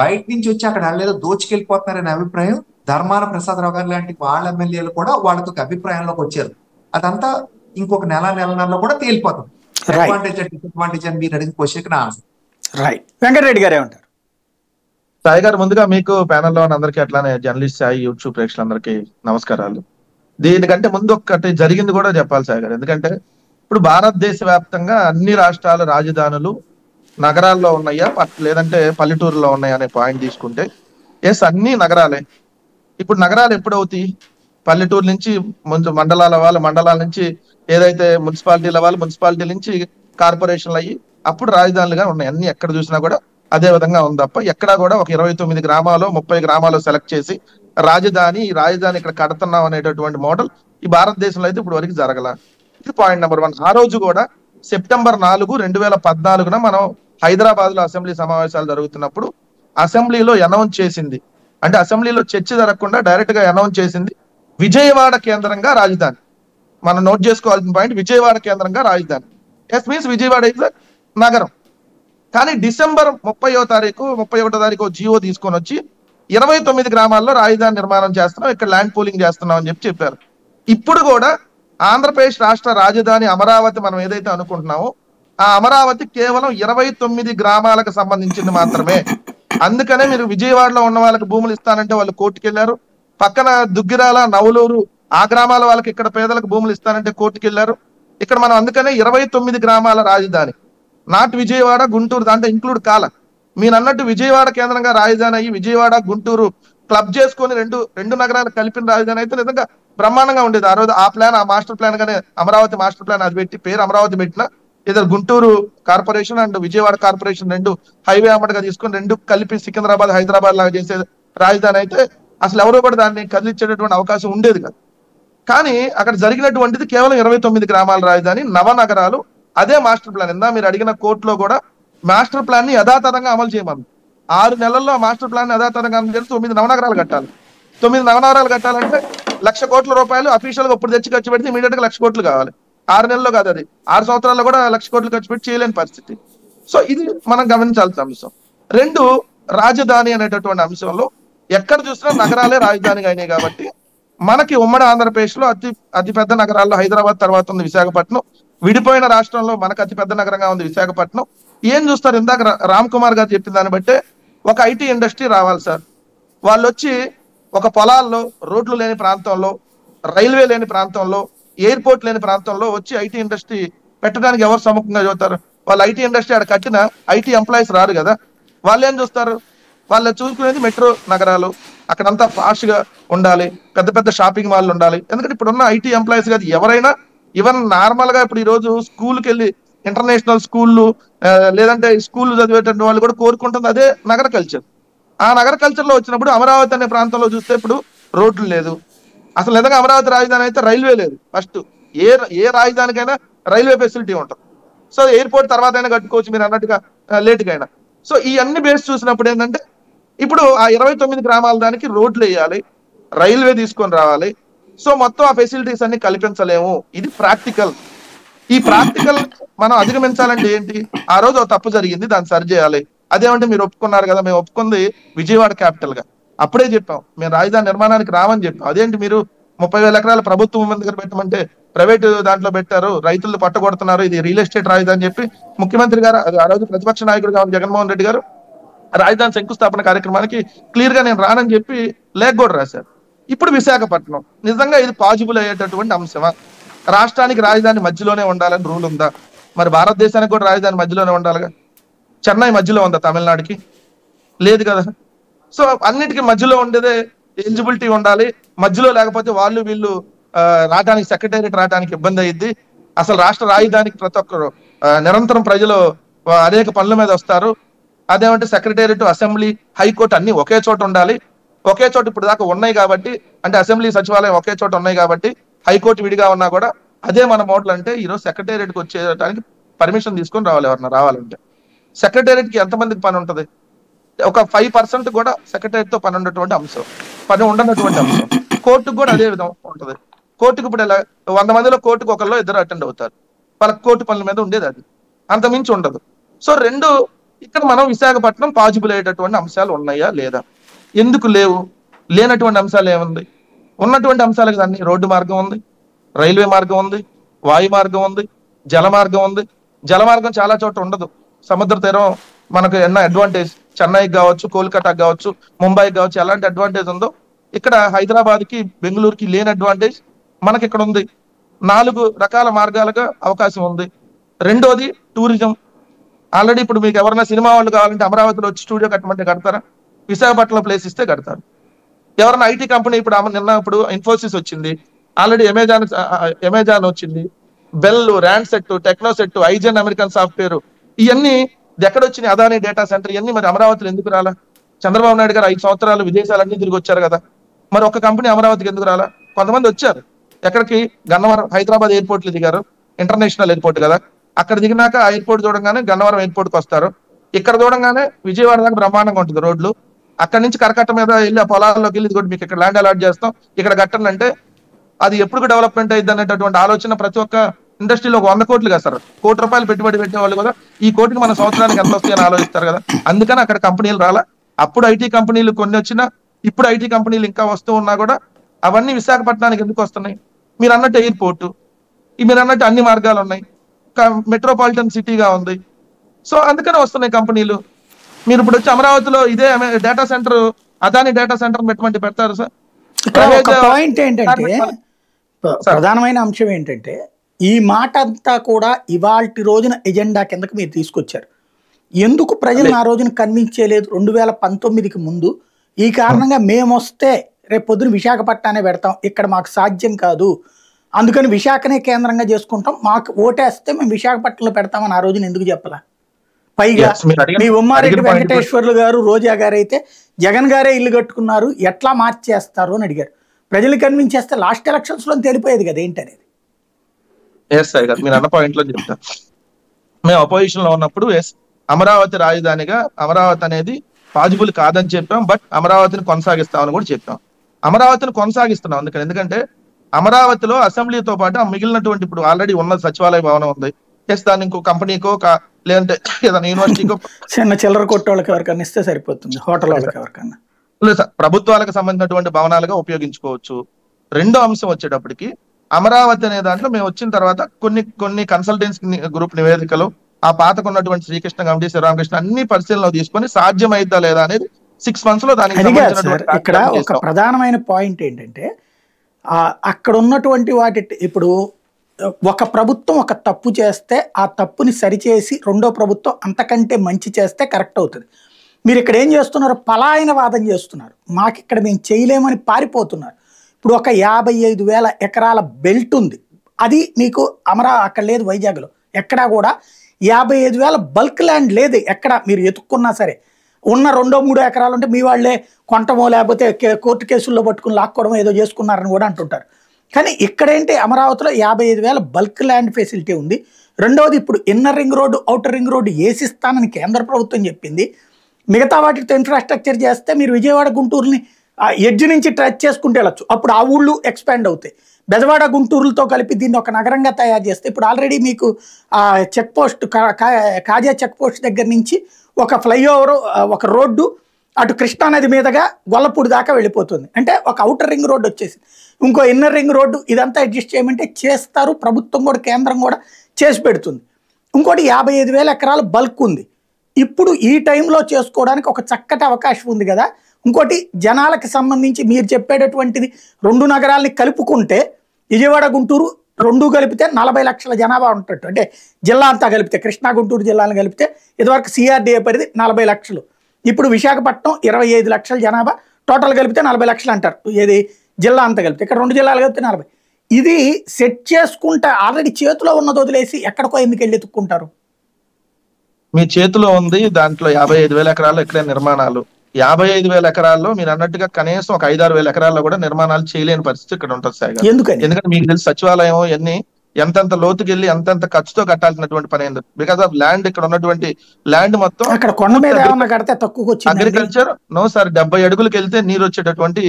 బయట నుంచి వచ్చి అక్కడ లేదో దోచుకెళ్ళిపోతున్నారనే అభిప్రాయం ధర్మాన ప్రసాదరావు గారు లాంటి వాళ్ళ ఎమ్మెల్యేలు కూడా వాళ్ళకి ఒక అభిప్రాయంలోకి వచ్చారు. అదంతా ఇంకొక నెలలో కూడా తేలిపోతుంది. అడ్వాంటేజ్ అండ్ డిసడ్వాంటేజ్ అని మీరు అడిగిన క్వశ్చన్ నా ఆన్సర్. రైట్. వెంకటరెడ్డి గారు ఏమంటారు? సాయి గారు, ముందుగా మీకు ప్యానెల్లో ఉన్న అందరికీ అట్లానే జర్నలిస్ట్ సాయి యూట్యూబ్ ప్రేక్షకులందరికీ నమస్కారాలు. దీనికంటే ముందు ఒక్కటి జరిగింది కూడా చెప్పాలి సాయి గారు, ఎందుకంటే ఇప్పుడు భారతదేశ వ్యాప్తంగా అన్ని రాష్ట్రాల రాజధానులు నగరాల్లో ఉన్నాయా లేదంటే పల్లెటూరులో ఉన్నాయా అనే పాయింట్ తీసుకుంటే ఎస్, అన్ని నగరాలే. ఇప్పుడు నగరాలు ఎప్పుడవుతాయి? పల్లెటూరు నుంచి మండలాల నుంచి ఏదైతే మున్సిపాలిటీల మున్సిపాలిటీ నుంచి కార్పొరేషన్లు అయ్యి అప్పుడు రాజధానులుగా ఉన్నాయి. అన్ని ఎక్కడ చూసినా కూడా అదే విధంగా ఉంది తప్ప ఎక్కడా కూడా ఒక 29 గ్రామాలు 30 గ్రామాలు సెలెక్ట్ చేసి రాజధాని ఇక్కడ కడుతున్నాం అనేటటువంటి మోడల్ ఈ భారతదేశంలో అయితే ఇప్పుడు వరకు జరగల. ఇది పాయింట్ నెంబర్ 1. ఆ రోజు కూడా సెప్టెంబర్ 4, 2014 మనం హైదరాబాద్ లో అసెంబ్లీ సమావేశాలు జరుగుతున్నప్పుడు అసెంబ్లీలో అనౌన్స్ చేసింది, అంటే అసెంబ్లీలో చర్చ జరగకుండా డైరెక్ట్ గా అనౌన్స్ చేసింది విజయవాడ కేంద్రంగా రాజధాని. మనం నోట్ చేసుకోవాల్సిన పాయింట్, విజయవాడ కేంద్రంగా రాజధాని. ఎస్ మీన్స్ విజయవాడ ఇస్ నగరం. కానీ డిసెంబర్ 31వ తారీఖు జియో తీసుకొని వచ్చి 29 గ్రామాల్లో రాజధాని నిర్మాణం చేస్తున్నాం, ఇక్కడ ల్యాండ్ పూలింగ్ చేస్తున్నాం అని చెప్పారు. ఇప్పుడు కూడా ఆంధ్రప్రదేశ్ రాష్ట్ర రాజధాని అమరావతి మనం ఏదైతే అనుకుంటున్నామో ఆ అమరావతి కేవలం 29 గ్రామాలకు సంబంధించింది మాత్రమే. అందుకనే మీరు విజయవాడలో ఉన్న వాళ్ళకి భూములు ఇస్తానంటే వాళ్ళు కోర్టుకు వెళ్ళారు. పక్కన దుగ్గిరాల, నవలూరు ఆ గ్రామాల వాళ్ళకి ఇక్కడ పేదలకు భూములు ఇస్తానంటే కోర్టుకు వెళ్ళారు. ఇక్కడ మనం అందుకనే 29 గ్రామాల రాజధాని, నాట్ విజయవాడ, గుంటూరు దాంట్లో ఇంక్లూడ్ కాల. మీరు అన్నట్టు విజయవాడ కేంద్రంగా రాజధాని అయ్యి విజయవాడ, గుంటూరు క్లబ్ చేసుకొని రెండు నగరాలు కలిపిన రాజధాని అయితే నిజంగా బ్రహ్మాండంగా ఉండేది. ఆ రోజు ఆ ప్లాన్, ఆ మాస్టర్ ప్లాన్ గానే అమరావతి మాస్టర్ ప్లాన్ అది పెట్టి పేరు అమరావతి పెట్టిన ఇద్దరు Guntur corporation and Vijayawada corporation రెండు హైవే అమ్మటగా తీసుకొని రెండు కలిపి సికింద్రాబాద్, హైదరాబాద్ లాగా చేసే రాజధాని అయితే అసలు ఎవరో కూడా దాన్ని కదిలించేటటువంటి అవకాశం ఉండేది కాదు. కానీ అక్కడ జరిగినటువంటిది కేవలం 29 గ్రామాల రాజధాని, నవనగరాలు. అదే మాస్టర్ ప్లాన్. ఇందా మీరు అడిగిన కోర్టులో కూడా మాస్టర్ ప్లాన్ ని యథాతథంగా అమలు చేయమని 6 నెలల్లో మాస్టర్ ప్లాన్ ని యథాతథంగా అమలు చేసి 9 నవనగరాలు కట్టాలి. 9 నవనగరాలు కట్టాలంటే 1,00,000 కోట్ల రూపాయలు అఫీషియల్ గా ఇప్పుడు తెచ్చి ఖర్చు పెడితే ఇమీడియట్ గా 1,00,000 కోట్లు కావాలి. 6 నెలల్లో కాదు, అది 6 సంవత్సరాల్లో కూడా 1,00,000 కోట్లు ఖర్చు పెట్టి చేయలేని పరిస్థితి. సో ఇది మనం గమనించాల్సిన అంశం. 2, రాజధాని అనేటటువంటి అంశంలో ఎక్కడ చూసినా నగరాలే రాజధానిగా అయినాయి కాబట్టి మనకి ఉమ్మడి ఆంధ్రప్రదేశ్ లో అతి పెద్ద నగరాల్లో హైదరాబాద్ తర్వాత ఉంది విశాఖపట్నం. విడిపోయిన రాష్ట్రంలో మనకు అతి పెద్ద నగరంగా ఉంది విశాఖపట్నం. ఏం చూస్తారు? ఇందాక రామ్ కుమార్ గారు చెప్పిన దాన్ని బట్టే ఒక ఐటీ ఇండస్ట్రీ రావాలి సార్. వాళ్ళు వచ్చి ఒక పొలాల్లో, రోడ్లు లేని ప్రాంతంలో, రైల్వే లేని ప్రాంతంలో, ఎయిర్పోర్ట్ లేని ప్రాంతంలో వచ్చి ఐటీ ఇండస్ట్రీ పెట్టడానికి ఎవరు సముఖంగా చూస్తారు? వాళ్ళు ఐటీ ఇండస్ట్రీ అక్కడ కట్టిన ఐటీ ఎంప్లాయీస్ రారు కదా. వాళ్ళు ఏం చూస్తారు? వాళ్ళు చూసుకునేది మెట్రో నగరాలు, అక్కడంతా ఫాస్ట్ గా ఉండాలి, పెద్ద పెద్ద షాపింగ్ మాల్లు ఉండాలి. ఎందుకంటే ఇప్పుడున్న ఐటీ ఎంప్లాయీస్ కాదు ఎవరైనా, ఈవెన్ నార్మల్ గా ఇప్పుడు ఈ రోజు స్కూల్కి వెళ్ళి ఇంటర్నేషనల్ స్కూళ్ళు లేదంటే స్కూల్ చదివేటువంటి వాళ్ళు కూడా కోరుకుంటుంది అదే నగర కల్చర్. ఆ నగర కల్చర్ లో వచ్చినప్పుడు అమరావతి అనే ప్రాంతంలో చూస్తే ఇప్పుడు రోడ్లు లేదు. అసలు నిజంగా అమరావతి రాజధాని అయితే రైల్వే లేదు. ఫస్ట్ ఏ రాజధానికైనా రైల్వే ఫెసిలిటీ ఉంటుంది. సో ఎయిర్పోర్ట్ తర్వాత అయినా కట్టుకోవచ్చు మీరు అన్నట్టుగా లేట్గా అయినా. సో ఈ అన్ని బేస్ చూసినప్పుడు ఏంటంటే ఇప్పుడు ఆ 29 గ్రామాల దానికి రోడ్లు వేయాలి, రైల్వే తీసుకొని రావాలి. సో మొత్తం ఆ ఫెసిలిటీస్ అన్ని కల్పించలేము. ఇది ప్రాక్టికల్. ఈ ప్రాక్టికల్ మనం అధిగమించాలంటే ఏంటి? ఆ రోజు ఒక తప్పు జరిగింది, దాన్ని సరి చేయాలి. అదేమంటే మీరు ఒప్పుకున్నారు కదా, మేము ఒప్పుకుంది విజయవాడ క్యాపిటల్ గా. అప్పుడే చెప్పాం మేము రాజధాని నిర్మాణానికి రామని చెప్పాం. అదేంటి మీరు 30,000 ఎకరాల ప్రభుత్వం దగ్గర పెట్టమంటే ప్రైవేట్ దాంట్లో పెట్టారు, రైతులు పట్టగొడుతున్నారు, ఇది రియల్ ఎస్టేట్ రాజధాని చెప్పి ముఖ్యమంత్రి గారు ఆ రోజు ప్రతిపక్ష నాయకుడుగా జగన్మోహన్ రెడ్డి గారు రాజధాని శంకుస్థాపన కార్యక్రమానికి క్లియర్ గా నేను రానని చెప్పి లేఖ కూడా రాశారు. ఇప్పుడు విశాఖపట్నం నిజంగా ఇది పాజిబుల్ అయ్యేటటువంటి అంశమా? రాష్ట్రానికి రాజధాని మధ్యలోనే ఉండాలని రూల్ ఉందా? మరి భారతదేశానికి కూడా రాజధాని మధ్యలోనే ఉండాలిగా. చెన్నై మధ్యలో ఉందా తమిళనాడుకి? లేదు కదా. సో అన్నిటికీ మధ్యలో ఉండేదే ఎలిజిబిలిటీ ఉండాలి. మధ్యలో లేకపోతే వాళ్ళు వీళ్ళు రావడానికి, సెక్రటేరియట్ రావడానికి ఇబ్బంది అయ్యిద్ది. అసలు రాష్ట్ర రాజధానికి ప్రతి ఒక్కరు నిరంతరం ప్రజలు అనేక పనుల మీద వస్తారు. అదేమంటే సెక్రటేరియట్, అసెంబ్లీ, హైకోర్టు అన్ని ఒకే చోట ఉండాలి. ఒకే చోట ఇప్పుడు దాకా ఉన్నాయి కాబట్టి, అంటే అసెంబ్లీ, సచివాలయం ఒకే చోట ఉన్నాయి కాబట్టి హైకోర్టు విడిగా ఉన్నా కూడా అదే మన మోడల్. అంటే ఈరోజు సెక్రటేరియట్కి వచ్చేయడానికి పర్మిషన్ తీసుకొని రావాలి. ఎవరన్నా రావాలంటే సెక్రటేరియట్కి ఎంతమందికి పని ఉంటుంది? ఒక 5% కూడా సెక్రటేరియట్ తో పని ఉండనటువంటి అంశం. కోర్టుకు కూడా అదే విధంగా ఉంటుంది. కోర్టుకు ఇప్పుడు 100 మందిలో కోర్టుకు 1 2 అటెండ్ అవుతారు. కోటి పనుల మీద ఉండేది, అది అంతమించి ఉండదు. సో రెండు ఇక్కడ మనం విశాఖపట్నం పాజిబుల్ అయ్యేటటువంటి అంశాలు ఉన్నాయా లేదా, ఎందుకు లేవు, లేనటువంటి అంశాలు ఏముంది, ఉన్నటువంటి అంశాలకు దాన్ని రోడ్డు మార్గం ఉంది, రైల్వే మార్గం ఉంది, వాయు మార్గం ఉంది, జల మార్గం ఉంది. జల మార్గం చాలా చోట్ల ఉండదు, సముద్ర తీరం మనకు ఎన్నో అడ్వాంటేజ్, చెన్నైకి కావచ్చు, కోల్కతాకి కావచ్చు, ముంబైకి కావచ్చు, ఎలాంటి అడ్వాంటేజ్ ఉందో ఇక్కడ హైదరాబాద్కి బెంగళూరుకి లేని అడ్వాంటేజ్ మనకి ఇక్కడ ఉంది. 4 రకాల మార్గాలుగా అవకాశం ఉంది. రెండోది టూరిజం. ఆల్రెడీ ఇప్పుడు మీకు ఎవరైనా సినిమా వాళ్ళు కావాలంటే అమరావతిలో వచ్చి స్టూడియో కట్టమంటే కడతారా? విశాఖపట్నంలో ప్లేస్ ఇస్తే కడతారు. ఎవరైనా ఐటీ కంపెనీ ఇప్పుడు ఇన్ఫోసిస్ వచ్చింది, ఆల్రెడీ అమెజాన్ వచ్చింది, బెల్, ర్యాన్సెట్, టెక్నోసెట్, ఐజన్ అమెరికన్ సాఫ్ట్వేర్, ఇవన్నీ ఎక్కడొచ్చినాయి? అదాని డేటా సెంటర్, ఇవన్నీ మరి అమరావతిలో ఎందుకు రాలా? చంద్రబాబు నాయుడు గారు 5 సంవత్సరాలు విదేశాలన్నీ తిరిగి వచ్చారు కదా, మరి ఒక కంపెనీ అమరావతికి ఎందుకు రాలా? కొంతమంది వచ్చారు, ఎక్కడికి? గన్నవరం, హైదరాబాద్ ఎయిర్పోర్ట్లు దిగారు, ఇంటర్నేషనల్ ఎయిర్పోర్ట్ కదా, అక్కడ దిగినాక ఆ ఎయిర్పోర్ట్ చూడంగానే గన్నవరం ఎయిర్పోర్ట్కి వస్తారు. ఇక్కడ చూడంగానే విజయవాడ దాకా బ్రహ్మాండంగా ఉంటుంది రోడ్లు. అక్కడి నుంచి కరకట్ట మీద వెళ్ళి ఆ పొలాల్లోకి వెళ్ళి కూడా మీకు ఇక్కడ ల్యాండ్ అలాట్ చేస్తాం, ఇక్కడ కట్టండి అంటే అది ఎప్పుడు డెవలప్మెంట్ అయ్యింది అనేటటువంటి ఆలోచన ప్రతి ఒక్క ఇండస్ట్రీలో 100 కోట్లు కదా సార్, ₹1 కోటి పెట్టుబడి పెట్టే వాళ్ళు కదా ఈ కోటికి మన సంవత్సరానికి ఎంత వస్తాయని ఆలోచిస్తారు కదా. అందుకని అక్కడ కంపెనీలు రాలా. అప్పుడు ఐటీ కంపెనీలు కొన్ని వచ్చినా ఇప్పుడు ఐటీ కంపెనీలు ఇంకా వస్తూ ఉన్నా కూడా అవన్నీ విశాఖపట్నానికి ఎందుకు వస్తున్నాయి? మీరు అన్నట్టు ఎయిర్పోర్టు, మీరు అన్నట్టు అన్ని మార్గాలు ఉన్నాయి, మెట్రోపాలిటన్ సిటీగా ఉంది. సో అందుకనే వస్తున్నాయి కంపెనీలు. మీరు ఇప్పుడు వచ్చి అమరావతిలో ఇదే data centre, Adani data centre పెట్టమంటే పెడతారు సార్? పాయింట్ ఏంటంటే, ప్రధానమైన అంశం ఏంటంటే, ఈ మాట అంతా కూడా ఇవాల్టి రోజున ఎజెండా కిందకి మీరు తీసుకొచ్చారు. ఎందుకు ప్రజలను ఆ రోజున కన్విన్స్ చేయలేదు 2019కి ముందు? ఈ కారణంగా మేము వస్తే రేపు పొద్దున విశాఖపట్నానే పెడతాం, ఇక్కడ మాకు సాధ్యం కాదు, అందుకని విశాఖనే కేంద్రంగా చేసుకుంటాం, మాకు ఓటేస్తే మేము విశాఖపట్నంలో పెడతామని ఆ రోజున ఎందుకు చెప్పాలా? పైగా మీ ఉమ్మారెడ్డి వెంకటేశ్వర్లు గారు, రోజా గారు అయితే జగన్ గారే ఇల్లు కట్టుకున్నారు, ఎట్లా మార్చేస్తారు అని అడిగారు. ప్రజలు కన్విన్స్ చేస్తే లాస్ట్ ఎలక్షన్స్ లో తెలిపోయేది కదా ఏంటనేది. మీరు అన్న పాయింట్ లో చెప్తా, మేము అపోజిషన్ లో ఉన్నప్పుడు అమరావతి రాజధానిగా అమరావతి అనేది పాజిబుల్ కాదని చెప్పాం, బట్ అమరావతిని కొనసాగిస్తామని కూడా చెప్పాం. అమరావతిని కొనసాగిస్తున్నాం ఎందుకంటే అమరావతిలో అసెంబ్లీతో పాటు మిగిలినటువంటి ఇప్పుడు ఆల్రెడీ ఉన్న సచివాలయ భవనం ఉంది, దాన్ని ఇంకో కంపెనీకో లేదంటే ఏదైనా యూనివర్సిటీకో చిన్న చిల్లర కొట్టే వాళ్ళకి ఎవరికన్నా ఇస్తే సరిపోతుంది, హోటల్ వాళ్ళకి ఎవరికన్నా లేదు, ప్రభుత్వాలకు సంబంధించినటువంటి భవనాలుగా ఉపయోగించుకోవచ్చు. రెండో అంశం వచ్చేటప్పటికి అమరావతి అనే దాంట్లో మేము వచ్చిన తర్వాత కొన్ని కన్సల్టెన్సీ గ్రూప్ నివేదికలు, ఆ పాతకున్నటువంటి శ్రీకృష్ణ కమిటీ, శ్రీరామకృష్ణ అన్ని పరిశీలనలో తీసుకొని సాధ్యమైద్దా లేదా అనేది 6 months లో దానికి ఇక్కడ ఒక ప్రధానమైన పాయింట్ ఏంటంటే, అక్కడ ఉన్నటువంటి వాటి ఇప్పుడు ఒక ప్రభుత్వం ఒక తప్పు చేస్తే ఆ తప్పుని సరిచేసి రెండో ప్రభుత్వం అంతకంటే మంచి చేస్తే కరెక్ట్ అవుతుంది. మీరు ఇక్కడ ఏం చేస్తున్నారు? పలాయన వాదం చేస్తున్నారు, మాకు ఇక్కడ మేము చేయలేమని పారిపోతున్నారు. ఇప్పుడు ఒక 55,000 ఎకరాల బెల్ట్ ఉంది, అది మీకు అక్కడ లేదు, వైజాగ్లో ఎక్కడా కూడా 55,000 బల్క్ ల్యాండ్ లేదు ఎక్కడ మీరు ఎత్తుక్కున్నా సరే. ఉన్న 2-3 ఎకరాలు ఉంటే మీ వాళ్ళే కొంటమో లేకపోతే కోర్టు కేసుల్లో పట్టుకుని లాక్కోవడం ఏదో చేసుకున్నారని కూడా అంటుంటారు. కానీ ఇక్కడేంటి, అమరావతిలో 55,000 బల్క్ ల్యాండ్ ఫెసిలిటీ ఉంది. రెండవది, ఇప్పుడు inner ring road, outer ring road వేసిస్తానని కేంద్ర ప్రభుత్వం చెప్పింది. మిగతా వాటితో ఇన్ఫ్రాస్ట్రక్చర్ చేస్తే మీరు విజయవాడ గుంటూరుని ఎడ్జ్ నుంచి టచ్ చేసుకుంటూ వెళ్ళచ్చు, అప్పుడు ఆ ఊళ్ళు ఎక్స్పాండ్ అవుతాయి. బెజవాడ గుంటూరులతో కలిపి దీన్ని ఒక నగరంగా తయారు చేస్తే ఇప్పుడు ఆల్రెడీ మీకు చెక్ పోస్ట్ కాజా చెక్ పోస్ట్ దగ్గర నుంచి ఒక ఫ్లైఓవర్, ఒక రోడ్డు అటు కృష్ణానది మీదుగా గొల్లపూడి దాకా వెళ్ళిపోతుంది. అంటే ఒక అవుటర్ రింగ్ రోడ్డు వచ్చేసింది. ఇంకో ఇన్నర్ రింగ్ రోడ్డు ఇదంతా అడ్జస్ట్ చేయమంటే చేస్తారు, ప్రభుత్వం కూడా కేంద్రం కూడా చేసి పెడుతుంది. ఇంకోటి 55,000 ఎకరాలు బల్క్ ఉంది. ఇప్పుడు ఈ టైంలో చేసుకోవడానికి ఒక చక్కటి అవకాశం ఉంది కదా. ఇంకోటి, జనాలకు సంబంధించి మీరు చెప్పేటటువంటిది 2 నగరాల్ని కలుపుకుంటే విజయవాడ గుంటూరు 2 కలిపితే 40 లక్షల జనాభా ఉంటట్టు, అంటే జిల్లా అంతా కలిపితే కృష్ణా గుంటూరు జిల్లాలను కలిపితే ఇదివరకు సిఆర్డీఏ పరిధి 40 లక్షలు, ఇప్పుడు విశాఖపట్నం 25 లక్షల జనాభా, టోటల్ కలిపితే 40 లక్షలు అంటారు. ఏది జిల్లా అంతా కలిపితే, ఇక్కడ 2 జిల్లాలు కలిపితే 40. ఇది సెట్ చేసుకుంటే ఆల్రెడీ చేతిలో ఉన్నది వదిలేసి ఎక్కడికో ఎందుకు వెళ్ళి ఎత్తుక్కుంటారు? మీ చేతిలో ఉంది, దాంట్లో 55,000 ఎకరాల్లో ఇక్కడే నిర్మాణాలు, 55,000 ఎకరాల్లో మీరు అన్నట్టుగా కనీసం ఒక 5-6 వేల ఎకరాల్లో కూడా నిర్మాణాలు చేయలేని పరిస్థితి ఇక్కడ ఉంటుంది సార్. ఎందుకంటే మీకు తెలిసి సచివాలయం ఇవన్నీ ఎంతెంత లోతుకి వెళ్ళి ఎంతెంత ఖర్చుతో కట్టాల్సినటువంటి పని అయింది. బికాస్ ఆఫ్ ల్యాండ్, ఇక్కడ ఉన్నటువంటి ల్యాండ్ మొత్తం అక్కడ కొండ మీద కడితే తక్కువ అగ్రికల్చర్ నో సార్, 70 అడుగులకు వెళ్తే నీరు వచ్చేటటువంటి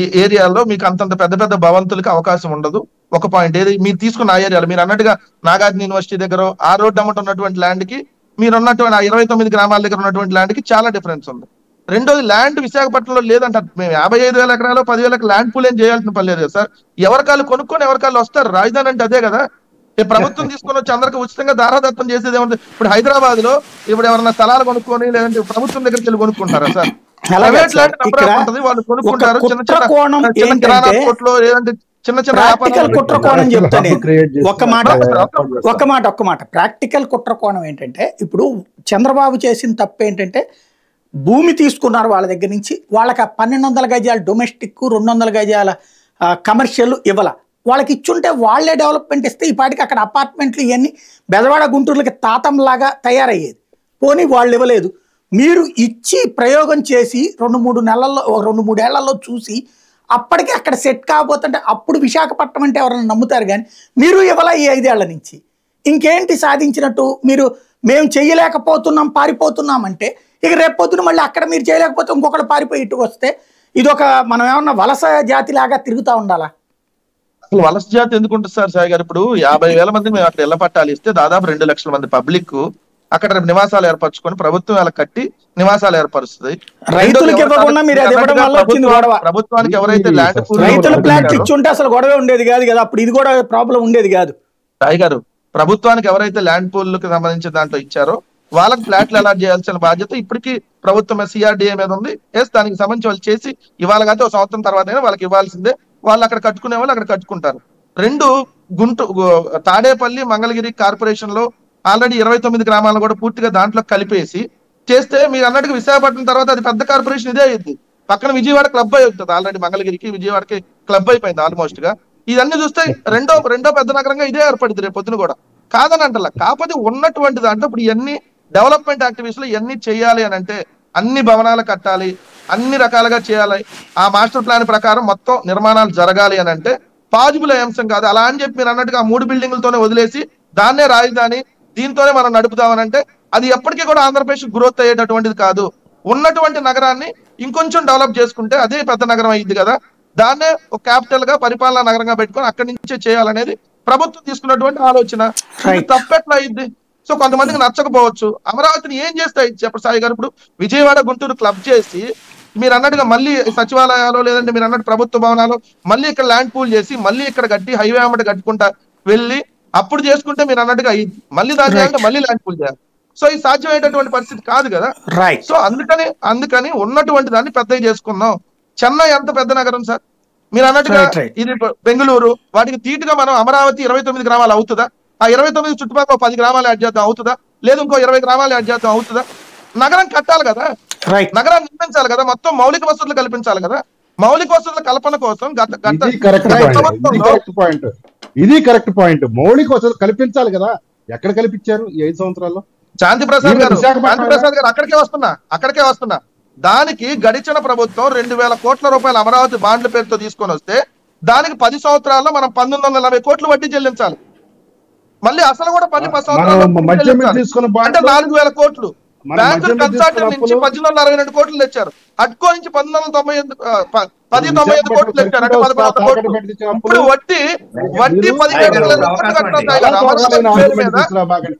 ఈ ఏరియాలో మీకు అంతంత పెద్ద పెద్ద భవంతులకి అవకాశం ఉండదు. ఒక పాయింట్ ఏది మీరు తీసుకున్న ఆ ఏరియాలో మీరు అన్నట్టుగా నాగార్జున యూనివర్సిటీ దగ్గర ఆ రోడ్డు అమ్మట ఉన్నటువంటి ల్యాండ్ కి మీరు ఉన్నటువంటి ఆ 29 గ్రామాల దగ్గర ఉన్నటువంటి ల్యాండ్ కి చాలా డిఫరెన్స్ ఉంది. రెండోది ల్యాండ్ విశాఖపట్నంలో లేదంటారు. మేము 55,000 ఎకరాలు 10,000 ల్యాండ్ పూల్ ఏం చేయాల్సిన పని లేదు కదా సార్. ఎవరికాళ్ళు కొనుక్కొని ఎవరికాళ్ళు వస్తారు. రాజధాని అంటే అదే కదా. ప్రభుత్వం తీసుకొని వచ్చి అందరికి ఉచితంగా దారాదత్తం చేసేది ఏముంది. ఇప్పుడు హైదరాబాద్ లో ఇప్పుడు ఎవరైనా స్థలాలు కొనుక్కొని లేదంటే ప్రభుత్వం దగ్గరికి వెళ్ళి కొనుక్కుంటారా సార్? ప్రైవేట్ ల్యాండ్ ఉంటుంది, వాళ్ళు కొనుక్కుంటారు. చిన్న చిన్న కిరాణా కొట్లో లేదంటే చిన్న చిన్న ప్రాక్టికల్ కుట్ర కోణం చెప్తాను. ఒక్క మాట ప్రాక్టికల్ కుట్ర కోణం ఏంటంటే, ఇప్పుడు చంద్రబాబు చేసిన తప్పు ఏంటంటే భూమి తీసుకున్నారు వాళ్ళ దగ్గర నుంచి. వాళ్ళకి 1200 గజాల డొమెస్టిక్ 200 గజాల కమర్షియల్ ఇవ్వాల. వాళ్ళకి ఇచ్చుంటే వాళ్ళే డెవలప్మెంట్ ఇస్తే ఈ పాటికి అక్కడ అపార్ట్మెంట్లు ఇవన్నీ బెదవాడ గుంటూరులకి తాతంలాగా తయారయ్యేది. పోనీ వాళ్ళు ఇవ్వలేదు. మీరు ఇచ్చి ప్రయోగం చేసి 2-3 నెలల్లో 2-3 ఏళ్లలో చూసి అప్పటికి అక్కడ సెట్ కాబోతుంటే అప్పుడు విశాఖపట్నం అంటే ఎవరైనా నమ్ముతారు. కానీ మీరు ఇవ్వాల ఈ 5 ఏళ్ల నుంచి ఇంకేంటి సాధించినట్టు? మీరు మేము చేయలేకపోతున్నాం పారిపోతున్నాం అంటే ఇక రేపొద్దున మళ్ళీ అక్కడ మీరు చేయలేకపోతే ఇంకొకటి పారిపోయి ఇటు వస్తే ఇదొక మనం ఏమన్నా వలస జాతి లాగా తిరుగుతూ ఉండాలా? అసలు వలస జాతి ఎందుకు ఉంటుంది సార్ సాయి గారు? ఇప్పుడు 50,000 మంది మేము అక్కడ ఇళ్ల పట్టాలు ఇస్తే దాదాపు 2 లక్షల మంది పబ్లిక్ అక్కడ నివాసాలు ఏర్పరచుకొని ప్రభుత్వం అలా కట్టి నివాసాలు ఏర్పరుస్తుంది. ప్రభుత్వానికి ఎవరైతే ల్యాండ్ రైతుల ప్లాట్ ఇచ్చి ఉంటే అసలు గొడవ ఉండేది కాదు కదా. అప్పుడు ఇది కూడా ప్రాబ్లం ఉండేది కాదు. సాయి గారు, ప్రభుత్వానికి ఎవరైతే ల్యాండ్ పూల్కి సంబంధించిన దాంట్లో ఇచ్చారో వాళ్ళకి ఫ్లాట్లు అలాట్ చేయాల్సిన బాధ్యత ఇప్పటికీ ప్రభుత్వం సిఆర్డిఏ మీద ఉంది. దానికి సంబంధించి వాళ్ళు చేసి ఇవాళ కాదు 1 సంవత్సరం తర్వాత అయినా వాళ్ళకి ఇవ్వాల్సిందే. వాళ్ళు అక్కడ కట్టుకునే వాళ్ళు అక్కడ కట్టుకుంటారు. 2 తాడేపల్లి మంగళగిరి కార్పొరేషన్ లో ఆల్రెడీ 29 గ్రామాలను కూడా పూర్తిగా దాంట్లో కలిపేసి చేస్తే మీరు అన్నట్టుగా విశాఖపట్నం తర్వాత అది పెద్ద కార్పొరేషన్ ఇదే అయ్యింది. పక్కన విజయవాడ క్లబ్ అయి ఉంటుంది. ఆల్రెడీ మంగళగిరికి విజయవాడకి క్లబ్ అయిపోయింది ఆల్మోస్ట్ గా. ఇదన్నీ చూస్తే రెండో పెద్ద నగరంగా ఇదే ఏర్పడింది రేపు పొద్దున కూడా. కాదని అంటలా. కాకపోతే ఉన్నటువంటి దాంట్లో ఇప్పుడు ఇవన్నీ డెవలప్మెంట్ యాక్టివిటీస్ లో ఇవన్నీ చేయాలి అని అంటే అన్ని భవనాలు కట్టాలి, అన్ని రకాలుగా చేయాలి. ఆ మాస్టర్ ప్లాన్ ప్రకారం మొత్తం నిర్మాణాలు జరగాలి అని అంటే పాజిబుల్ అంశం కాదు. అలా అని చెప్పి మీరు అన్నట్టుగా 3 బిల్డింగులతోనే వదిలేసి దాన్నే రాజధాని దీంతోనే మనం నడుపుదామని అంటే అది ఎప్పటికీ కూడా ఆంధ్రప్రదేశ్ గ్రోత్ అయ్యేటటువంటిది కాదు. ఉన్నటువంటి నగరాన్ని ఇంకొంచెం డెవలప్ చేసుకుంటే అదే పెద్ద నగరం అయింది కదా. దాన్నే ఒక క్యాపిటల్ గా పరిపాలనా నగరంగా పెట్టుకొని అక్కడి నుంచే చేయాలనేది ప్రభుత్వం తీసుకున్నటువంటి ఆలోచన. తప్పెట్లా అయింది? సో కొంతమందికి నచ్చకపోవచ్చు. అమరావతిని ఏం చేస్తాయి చెప్పండి సాయి గారు? ఇప్పుడు విజయవాడ గుంటూరు క్లబ్ చేసి మీరు అన్నట్టుగా మళ్ళీ సచివాలయాలు లేదంటే మీరు అన్నట్టు ప్రభుత్వ భవనాలు మళ్ళీ ఇక్కడ ల్యాండ్ పూల్ చేసి మళ్ళీ ఇక్కడ కట్టి హైవే అమ్మట కట్టుకుంటా వెళ్ళి అప్పుడు చేసుకుంటే మీరు అన్నట్టుగా అయింది. మళ్ళీ దాన్ని చేయాలంటే మళ్ళీ ల్యాండ్ పూల్ చేయాలి. సో ఇది సాధ్యమయ్యేటటువంటి పరిస్థితి కాదు కదా. సో అందుకని ఉన్నటువంటి దాన్ని పెద్దగా చేసుకుందాం. చెన్నై ఎంత పెద్ద నగరం సార్. మీరు అన్నట్టుగా ఇది బెంగళూరు, వాటికి తీటుగా మనం అమరావతి 29 గ్రామాలు అవుతుందా? ఆ 29 చుట్టుపక్కల 10 గ్రామాలు యాడ్ చేద్దాం అవుతుందా? లేదు ఇంకో 20 గ్రామాలు యాడ్ చేద్దాం అవుతుందా? నగరం కట్టాలి కదా, నగరాన్ని నిర్మించాలి కదా, మొత్తం మౌలిక వసతులు కల్పించాలి కదా. మౌలిక వసతుల కల్పన కోసం ఇది కరెక్ట్ పాయింట్. మౌలిక వసతులు కల్పించాలి కదా. ఎక్కడ కల్పించారు ఈ 5 సంవత్సరాల్లో? శాంతి ప్రసాద్ గారు అక్కడికే వస్తున్నా. దానికి గడిచిన ప్రభుత్వం 2,000 కోట్ల రూపాయల అమరావతి బాండ్ల పేరుతో తీసుకొని వస్తే దానికి 10 సంవత్సరాల్లో మనం 1,940 కోట్లు వడ్డీ చెల్లించాలి. మళ్ళీ అసలు కూడా 10 సంవత్సరాలు అంటే 4,000 కోట్లు. బ్యాంకులు కన్సాల్టెంట్ నుంచి 1,862 కోట్లు తెచ్చారు. అడ్కో నుంచి 1,095 కోట్లు తెచ్చారు. అంటే 11 కోట్లు. ఇప్పుడు వడ్డీ 17,000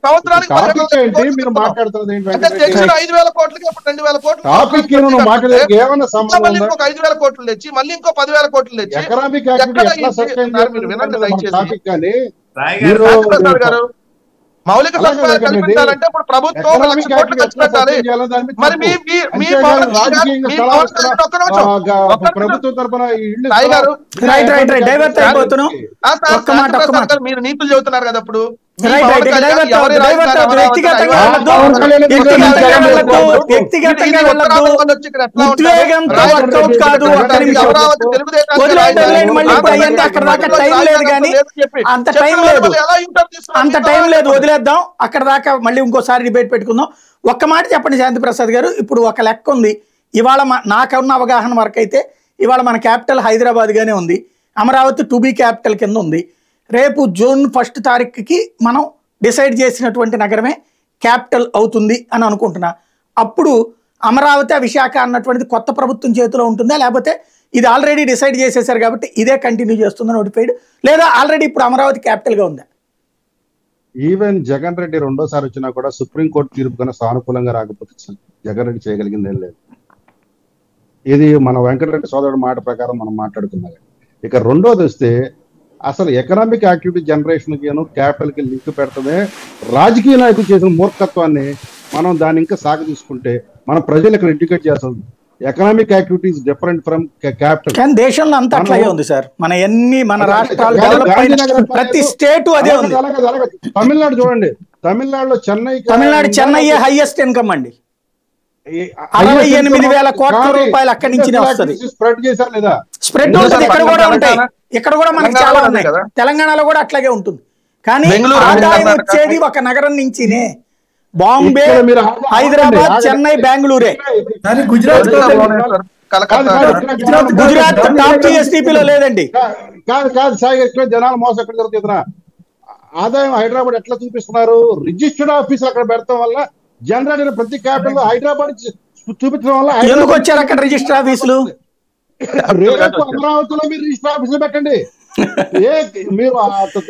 సంవత్సరానికి 5,000 కోట్లకి ఇప్పుడు 2,000 కోట్లు. 5,000 కోట్లు తెచ్చి మళ్ళీ ఇంకో 10,000 కోట్లు తెచ్చి వినండి దయచేసి గారు. మౌలిక సదుపాయాలు కల్పించాలంటే ఇప్పుడు ప్రభుత్వం 1,00,000 కోట్లు ఖర్చు పెట్టాలి. మరి మీరు నీతులు చెబుతున్నారు కదా. ఇప్పుడు అంత టైం లేదు, వదిలేద్దాం. అక్కడ దాకా మళ్ళీ ఇంకోసారి డిబేట్ పెట్టుకుందాం. ఒక్క మాట చెప్పండి శాంతి ప్రసాద్ గారు. ఇప్పుడు ఒక లెక్క ఉంది. ఇవాళ నాకున్న అవగాహన వరకు అయితే ఇవాళ మన క్యాపిటల్ హైదరాబాద్ గానే ఉంది. అమరావతి టు బి క్యాపిటల్ కింద ఉంది. రేపు జూన్ 1 తారీఖుకి మనం డిసైడ్ చేసినటువంటి నగరమే క్యాపిటల్ అవుతుంది అని అనుకుంటున్నా. అప్పుడు అమరావతి విశాఖ అన్నటువంటిది కొత్త ప్రభుత్వం చేతిలో ఉంటుందా, లేకపోతే ఇది ఆల్రెడీ డిసైడ్ చేసేసారు కాబట్టి ఇదే కంటిన్యూ చేస్తుందని నోటిఫైడ్, లేదా ఆల్రెడీ ఇప్పుడు అమరావతి క్యాపిటల్ గా ఉందా? ఈవెన్ జగన్ రెడ్డి రెండోసారి వచ్చినా కూడా సుప్రీంకోర్టు తీర్పు కన్నా సానుకూలంగా రాకపోతే జగన్ రెడ్డి చేయగలిగింది ఏం లేదు. ఇది మన వెంకటరెడ్డి సోదరుడు మాట ప్రకారం మనం మాట్లాడుకున్నాం. ఇక రెండోది వస్తే అసలు ఎకనామిక్ యాక్టివిటీ జనరేషన్ కి క్యాపిటల్ కి లింక్ పెడతమే రాజకీయ నాయకులు చేసిన మూర్ఖత్వాన్ని మనం దాన్ని ఇంకా సాగు తీసుకుంటే మన ప్రజలు ఇక్కడ ఇండికేట్ చేస్తుంది. Economic activities different from capital. కానీ దేశంలో అంతా అట్లాగే ఉంది సార్. మన ఎన్ని మన రాష్ట్రాలు ప్రతి స్టేట్ అదే ఉంది. తమిళనాడు చూడండి, తమిళనాడులో చెన్నై హైయెస్ట్ ఇన్కమ్ అండి, 68,000 కోట్ల రూపాయలు అక్కడి నుంచి వస్తుంది. స్ప్రెడ్ చేశారు లేదా? స్ప్రెడ్ ఉంటుంది, ఇక్కడ కూడా ఉంటాయి, ఇక్కడ కూడా మనకి చాలా ఉన్నాయి. తెలంగాణలో కూడా అట్లాగే ఉంటుంది. కానీ ఆదాయం వచ్చేది ఒక నగరం నుంచినే. బాంబే, హైదరాబాద్, చెన్నై, బెంగళూరే. గుజరాత్ టాప్ GSDPలో లేదండి. కాదు సాయి, ఇక్కడ జనాలు మోసం ఎక్కడ జరుగుతుందా? ఆదాయం హైదరాబాద్ ఎట్లా చూపిస్తున్నారు? రిజిస్టర్డ్ ఆఫీసులు అక్కడ పెడతాం వల్ల జనరేట్ ప్రతి క్యాపిటల్ హైదరాబాద్ చూపించడం వల్ల ఎందుకు వచ్చారు అక్కడ రిజిస్టర్ ఆఫీసులు? అమరావతిలో మీరు రిజిస్టర్ ఆఫీసులు పెట్టండి. మీరు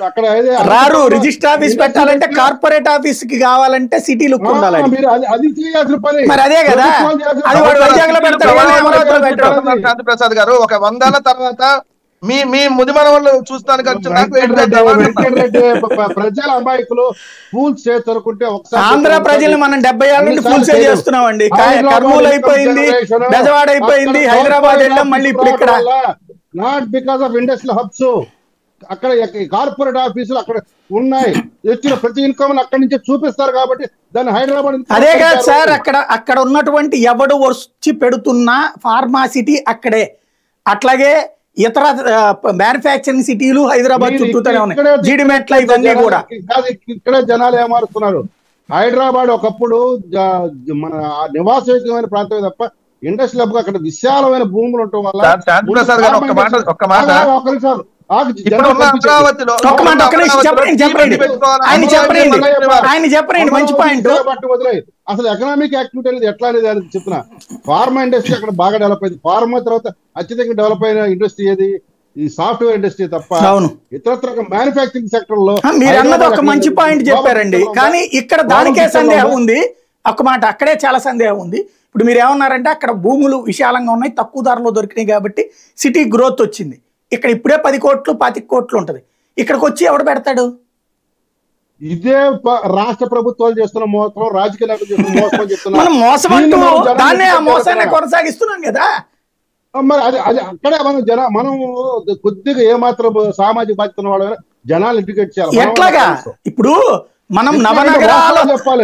అక్కడ రారు. రిజిస్టర్ ఆఫీస్ పెట్టాలంటే కార్పొరేట్ ఆఫీస్ కి కావాలంటే సిటీలు ఉండాలి. అది చేయాల్సిన పని. మరి అదే కదా, అది వాడు వైజాగ్ లో పెడతాడు. శాంతి ప్రసాద్ గారు, ఒక 100 ఏళ్ల తర్వాత మీ ముదిమన వాళ్ళు చూస్తానికి ప్రజల అమాయకులు ఫూల్స్ చేరుకుంటే ఆంధ్ర ప్రజల్ని మనం 70 ఏళ్ళ నుండి ఫూల్స్ చేస్తున్నామండి. కర్నూలు అయిపోయింది, బెజవాడ అయిపోయింది, హైదరాబాద్ వెళ్ళాం, మళ్ళీ ఇప్పుడు ఇక్కడ. Not because of industrial hubs. అక్కడ కార్పొరేట్ ఆఫీసులు అక్కడ ఉన్నాయి, వచ్చిన ప్రతి ఇన్కమ్ అక్కడి నుంచే చూపిస్తారు కాబట్టి దాన్ని హైదరాబాద్. అదే కాదు సార్, అక్కడ ఉన్నటువంటి ఎవడు వచ్చి పెడుతున్న ఫార్మాసిటీ అక్కడే, అట్లాగే ఇతర మ్యానుఫ్యాక్చరింగ్ సిటీలు హైదరాబాద్ చుట్టూనే ఉన్నాయి. జీడిమెట్ల ఇవన్నీ కూడా ఇక్కడే జనాలు ఏమారుస్తున్నారు. హైదరాబాద్ ఒకప్పుడు మన నివాసయోగ్యమైన ప్రాంతమే తప్ప ఇండస్ట్రియల్ హబ్ అక్కడ విశాలమైన భూములు ఉండటం వల్ల అసలు ఎకనామిక్ యాక్టివిటీ అనేది ఎట్లా అనేది అని చెప్తున్నా. ఫార్మా ఇండస్ట్రీ అక్కడ బాగా డెవలప్ అయింది. ఫార్మా తర్వాత అత్యధికంగా డెవలప్ అయిన ఇండస్ట్రీ ఏది? ఈ సాఫ్ట్వేర్ ఇండస్ట్రీ తప్ప ఇతరత్ర మ్యానుఫ్యాక్చరింగ్ సెక్టర్ లో. మీరు అన్నది ఒక మంచి పాయింట్ చెప్పారండి, కానీ ఇక్కడ దానికే సందేహం ఉంది. ఒక మాట అక్కడే చాలా సందేహం ఉంది. ఇప్పుడు మీరు ఏమన్నారంటే అక్కడ భూములు విశాలంగా ఉన్నాయి, తక్కువ ధరలో దొరికినాయి కాబట్టి సిటీ గ్రోత్ వచ్చింది. ఇక్కడ ఇప్పుడే 10 కోట్లు 25 కోట్లు ఉంటది. ఇక్కడికి వచ్చి ఎవడు పెడతాడు? ఇదే రాష్ట్ర ప్రభుత్వాలు చేస్తున్న మోసం, రాజకీయ నాయకులు చేస్తున్న మోసం చెప్తున్నారు. మనం మోసం అంటూ దాన్నే ఆ మోసాన్ని కొనసాగిస్తున్నాం కదా. మరి అది అక్కడే మనం కొద్దిగా ఏమాత్రం సామాజిక బాధ్యత వాళ్ళు జనాలు ఇంటికేట్ చేయాలి. ఎట్లాగా ఇప్పుడు మనం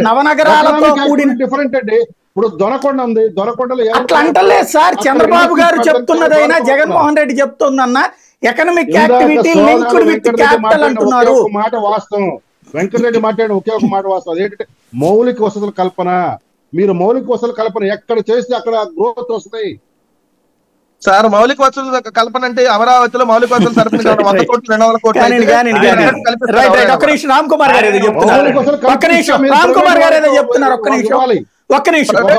నవనగరాలతో కూడిన డిఫరెంట్ అండి. ఇప్పుడు దొనకొండ ఉంది, దొనకొండలో అట్లా అంటలేదు సార్. చంద్రబాబు గారు చెప్తున్నదైనా జగన్మోహన్ రెడ్డి చెప్తుందన్న economic activity linked with capital అంటున్నారు. మాట వాస్తవం. వెంకటరెడ్డి మాట్లాడిన ఒకే ఒక మాట వాస్తవం. అదేంటంటే మౌలిక వసతుల కల్పన. మీరు మౌలిక వసతుల కల్పన ఎక్కడ చేస్తే అక్కడ గ్రోత్ వస్తాయి సార్. మౌలిక వసతుల కల్పన అంటే అమరావతిలో మౌలిక వసతులు సరిపోయిన 100 కోట్లు 200 కోట్లు. రామ్ కుమార్ గారు ఏదో చెప్తున్నారు. ఒక్క నిమిషం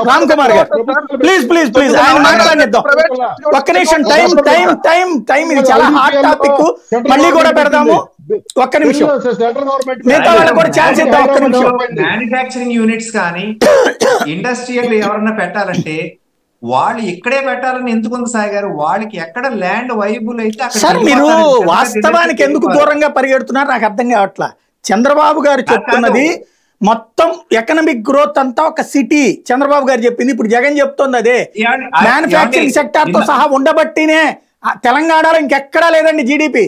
రామ్ కుమార్ గారు ప్లీజ్ ఆయన మాట్లాడిద్దాం. ఒక్క నిమిషం టైం ఇది చాలా హాట్ టాపిక్, మళ్ళీ కూడా పెడదాము. ఒక్క నిమిషం మిగతా వాళ్ళకి కూడా ఛాన్స్ ఇద్దాం. ఒక్క నిమిషం. మ్యానుఫ్యాక్చరింగ్ యూనిట్స్ కానీ ఇండస్ట్రియల్ ఎవరన్నా పెట్టాలంటే వాళ్ళు ఇక్కడే పెట్టాలని ఎందుకు ఉంది సాయి గారు? వాళ్ళకి ఎక్కడ ల్యాండ్ వైబుల్ అయితే సార్ మీరు వాస్తవానికి ఎందుకు దూరంగా పరిగెడుతున్నారు నాకు అర్థం కావట్లా. చంద్రబాబు గారు చెప్తున్నది మొత్తం ఎకనామిక్ గ్రోత్ అంతా ఒక సిటీ. చంద్రబాబు గారు చెప్పింది, ఇప్పుడు జగన్ చెప్తుంది అదే. మ్యానుఫ్యాక్చరింగ్ సెక్టర్ తో సహా ఉండబట్టినే తెలంగాణలో ఇంకెక్కడా లేదండి జీడిపి,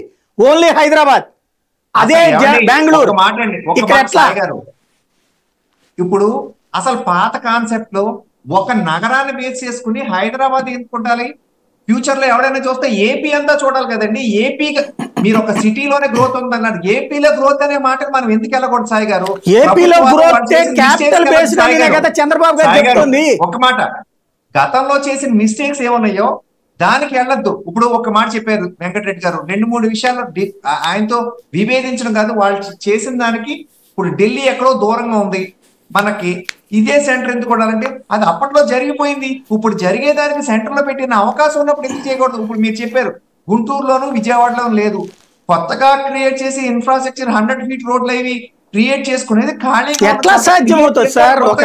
ఓన్లీ హైదరాబాద్, అదే బెంగళూరు. ఇక్కడ ఎట్లా? ఇప్పుడు అసలు పాత కాన్సెప్ట్ లో ఒక నగరాన్ని బేస్ చేసుకుని హైదరాబాద్ ఎందుకుంటాలి? ఫ్యూచర్ లో ఎవరైనా చూస్తే ఏపీ అంతా చూడాలి కదండి. ఏపీ మీరు ఒక సిటీలోనే గ్రోత్ ఉందన్నారు, ఏపీలో గ్రోత్ అనే మాటకు మనం ఎందుకు వెళ్ళకూడదు సాయి గారు? ఏపీలో గ్రోత్ క్యాపిటల్ బేస్డ్ కదా చంద్రబాబు గారు చెప్తుంది. ఒక మాట, గతంలో చేసిన మిస్టేక్స్ ఏమున్నాయో దానికి వెళ్ళొద్దు. ఇప్పుడు ఒక మాట చెప్పారు వెంకటరెడ్డి గారు, 2-3 విషయాలు ఆయనతో విభేదించడం కాదు, వాళ్ళు చేసిన దానికి. ఇప్పుడు ఢిల్లీ ఎక్కడో దూరంగా ఉంది, మనకి ఇదే సెంటర్ ఎందుకు ఉండాలంటే అది అప్పట్లో జరిగిపోయింది. ఇప్పుడు జరిగేదానికి సెంటర్ లో పెట్టిన అవకాశం ఉన్నప్పుడు ఎందుకు చేయకూడదు? ఇప్పుడు మీరు చెప్పారు గుంటూరులోను విజయవాడలోను లేదు, కొత్తగా క్రియేట్ చేసి ఇన్ఫ్రాస్ట్రక్చర్ 100 feet రోడ్లు అవి క్రియేట్ చేసుకునేది ఖాళీ ఎట్లా సాధ్యమవుతుంది సార్? ఒక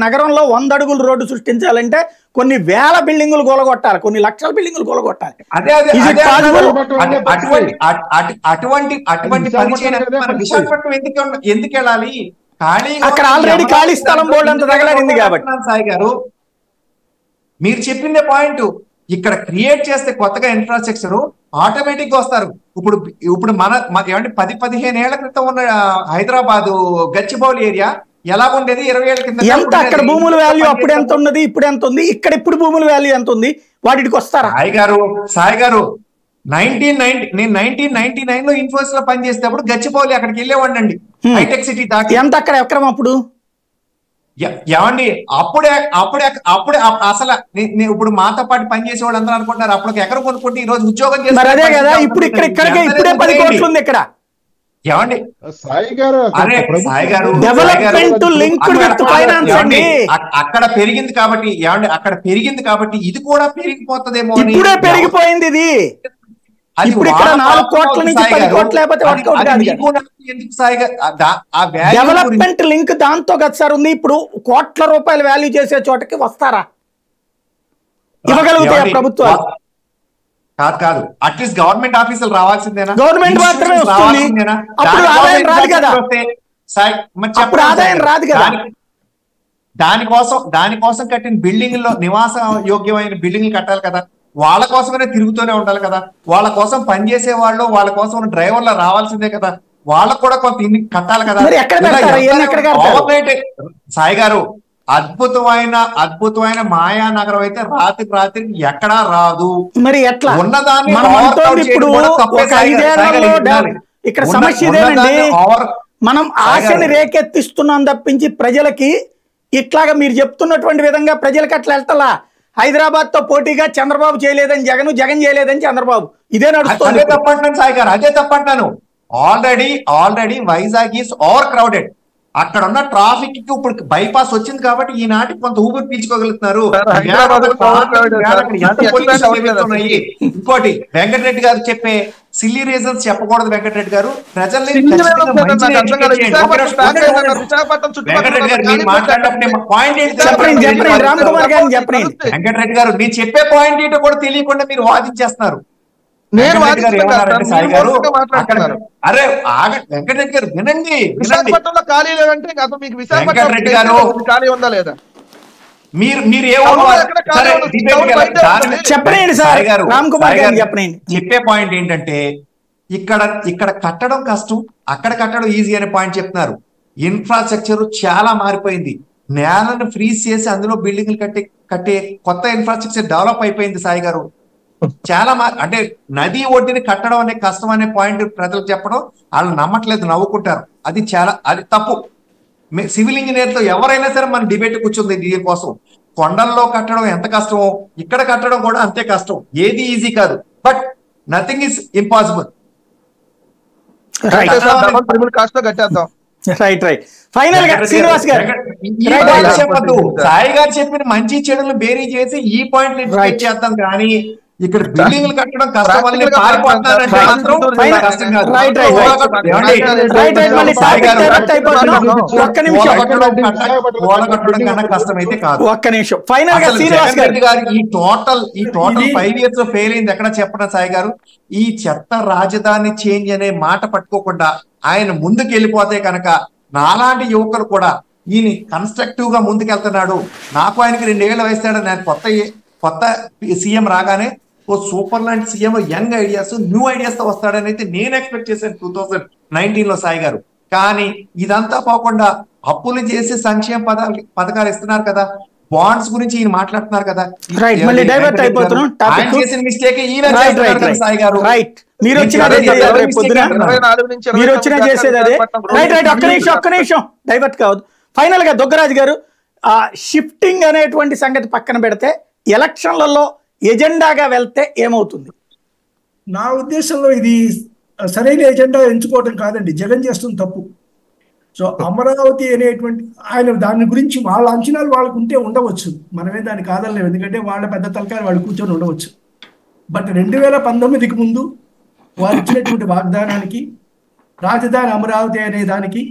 నగరంలో 100 అడుగుల రోడ్డు సృష్టించాలంటే కొన్ని వేల బిల్డింగులు కూలగొట్టాలి, కొన్ని లక్షల బిల్డింగులు కూలగొట్టాలి. అటువంటి పని చేయడానికి మన విశాఖపట్నం ఎందుకు వెళ్ళాలి? అక్కడ ఆల్రెడీ ఖాళీ స్థలం బోర్డు అంత తగలడింది కాబట్టి. సాయి గారు మీరు చెప్పిందే పాయింట్. ఇక్కడ క్రియేట్ చేస్తే కొత్తగా ఇన్ఫ్రాస్ట్రక్చర్ ఆటోమేటిక్ గా వస్తారు. ఇప్పుడు మన ఏమంటే 10-15 ఏళ్ల క్రితం ఉన్న హైదరాబాద్ గచ్చిబౌలి ఏరియా ఎలా ఉండేది? 20 ఏళ్ల కింద ఎంత అక్కడ భూముల వాల్యూ అప్పుడు ఎంత ఉన్నది, ఇప్పుడు ఎంత ఉంది, ఇక్కడ ఇప్పుడు భూముల వాల్యూ ఎంత ఉంది, వాటికి వస్తారా? సాయి గారు 1999 లో ఇన్ఫోసిస్ లో పనిచేసేటప్పుడు గచ్చిబౌలి అక్కడికి వెళ్ళేవాడిని అండి, హైటెక్ సిటీ దాకా. ఎంత అక్కడ ఎకరం అప్పుడు? ఏమండి అప్పుడే అసలు ఇప్పుడు మాతో పాటు పనిచేసే వాళ్ళు అందరూ అనుకుంటున్నారు అప్పుడు ఎకరం కొనుక్కుంటే ఈ రోజు ఉద్యోగం చేస్తారు. అదే కదా, ఇప్పుడే 10 కోట్లు ఉంది ఇక్కడ. ఏమండి సాయి గారు డెవలప్మెంట్ లింక్డ్ విత్ ఫైనాన్స్ అండి. అక్కడ పెరిగింది కాబట్టి ఏమండి, అక్కడ పెరిగింది కాబట్టి ఇది కూడా పెరిగిపోతుందేమో. ఇప్పుడే పెరిగిపోయింది ఇది. ఇప్పుడు ఇక్కడ 4 కోట్ల నుంచి 10 కోట్లు లేకపోతే డెవలప్మెంట్ లింక్ దాంతో కదా సార్ ఉంది. ఇప్పుడు కోట్ల రూపాయల వాల్యూ చేసే చోటకి వస్తారా? ఇవ్వగలుగుతాయా ప్రభుత్వాలు? కాదు అట్లీస్ట్ గవర్నమెంట్ ఆఫీసులు రావాల్సిందేనా? గవర్నమెంట్ మాత్రమే వస్తుంది, అప్పుడు ఆదాయం రాదు కదా. అప్పుడు ఆదాయం రాదు కదా. దానికోసం కట్టిన బిల్డింగ్లో నివాస యోగ్యమైన బిల్డింగ్లు కట్టాలి కదా. వాళ్ళ కోసమే తిరుగుతూనే ఉండాలి కదా. వాళ్ళ కోసం పనిచేసే వాళ్ళు, వాళ్ళ కోసం డ్రైవర్లు రావాల్సిందే కదా. వాళ్ళకు కూడా కొంత ఇన్ని కట్టాలి కదా. సాయి గారు అద్భుతమైన మాయా నగరం అయితే రాత్రికి ఎక్కడా రాదు. మరి ఎట్లా ఉన్నదాన్ని ఇక్కడ సమస్య ఇదేనండి. మనం ఆశని రేకెత్తిస్తున్నాం తప్పించి ప్రజలకి ఇట్లాగా మీరు చెప్తున్నటువంటి విధంగా ప్రజలకి అట్లా వెళ్తలా. హైదరాబాద్ తో పోటీగా చంద్రబాబు చేయలేదని జగన్ చేయలేదని చంద్రబాబు, ఇదే నడుస్తుంది. అదే తప్పంటాను సాయి గారు, అదే తప్పంటాను. Already Vizag is overcrowded. అక్కడ ఉన్న ట్రాఫిక్ కి ఇప్పుడు బైపాస్ వచ్చింది కాబట్టి ఈనాటికి కొంత ఊపిరి పీల్చుకోగలుగుతున్నారు. ఇంకోటి వెంకటరెడ్డి గారు చెప్పే సిల్లీ రీజన్స్ చెప్పకూడదు. వెంకటరెడ్డి గారు ప్రజల్ని వెంకటరెడ్డి గారు మీరు చెప్పే పాయింట్ ఏంటో కూడా తెలియకుండా మీరు వాదించేస్తున్నారు. అరే వెంకటరెడ్డి గారు వినండి. వెంకటరెడ్డి గారు చెప్పే పాయింట్ ఏంటంటే ఇక్కడ కట్టడం కష్టం, అక్కడ కట్టడం ఈజీ అనే పాయింట్ చెప్తున్నారు. ఇన్ఫ్రాస్ట్రక్చర్ చాలా మారిపోయింది. నేలను ఫ్రీజ్ చేసి అందులో బిల్డింగ్లు కట్టే కొత్త ఇన్ఫ్రాస్ట్రక్చర్ డెవలప్ అయిపోయింది. సాయి గారు చాలా అంటే నది ఒడ్డుని కట్టడం అనే కష్టం అనే పాయింట్ ప్రజలకు చెప్పడం వాళ్ళు నమ్మట్లేదు, నవ్వుకుంటారు. అది తప్పు. సివిల్ ఇంజనీర్ తో ఎవరైనా సరే మన డిబేట్ కూర్చుంది దీనికోసం. కొండల్లో కట్టడం ఎంత కష్టమో ఇక్కడ కట్టడం కూడా అంతే కష్టం. ఏది ఈజీ కాదు, but nothing is impossible. Sai గారు చెప్పిన మంచి చెడులు బేరీ చేసి ఈ పాయింట్ చేద్దాం కానీ ఇక్కడ బిల్డింగ్లు కట్టడం కష్టం వల్ల పారిపోతున్నారంటే కష్టమైతే కాదు. ఈ టోటల్ 5 years లో ఫెయిల్ అయింది ఎక్కడ చెప్పడం సాయి గారు. ఈ చెత్త రాజధాని చేంజ్ అనే మాట పట్టుకోకుండా ఆయన ముందుకు వెళ్ళిపోతే కనుక నాలాంటి యువకులు కూడా ఈయన కన్స్ట్రక్టివ్ గా ముందుకెళ్తున్నాడు. నాకు ఆయనకి 2 ఏళ్ళు వయసాడు. నేను కొత్త సీఎం రాగానే ఓ సూపర్ లాంటి CM, young ideas, new ideas తో వస్తాడని అయితే నేను ఎక్స్పెక్ట్ చేశాను 2019 లో సాయి గారు. కానీ ఇదంతా పోకుండా అప్పులు చేసి సంక్షేమ పథకాలు ఇస్తున్నారు కదా, బాండ్స్ గురించి ఈయన మాట్లాడుతున్నారు కదా. చేసిన మిస్టేక్ ఈయన సాయి గారు. మీరు ఒక్క నిమిషం డైవర్ట్ కావద్దు. ఫైనల్ గా దుగ్గరాజు గారు, షిఫ్టింగ్ అనేటువంటి సంగతి పక్కన పెడితే ఎలక్షన్లలో ఎజెండాగా వెళ్తే ఏమవుతుంది? నా ఉద్దేశంలో ఇది సరైన ఎజెండా ఎంచుకోవటం కాదండి, జగన్ చేస్తుంది తప్పు. సో అమరావతి అనేటువంటి ఆయన దాని గురించి వాళ్ళ అంచనాలు వాళ్ళకు ఉంటే ఉండవచ్చు, మనమే దాన్ని కాదనలేము, ఎందుకంటే వాళ్ళ పెద్ద తలకాయలు వాళ్ళు కూర్చొని ఉండవచ్చు. బట్ 2019కి ముందు వారు ఇచ్చినటువంటి వాగ్దానానికి, రాజధాని అమరావతి అనే దానికి,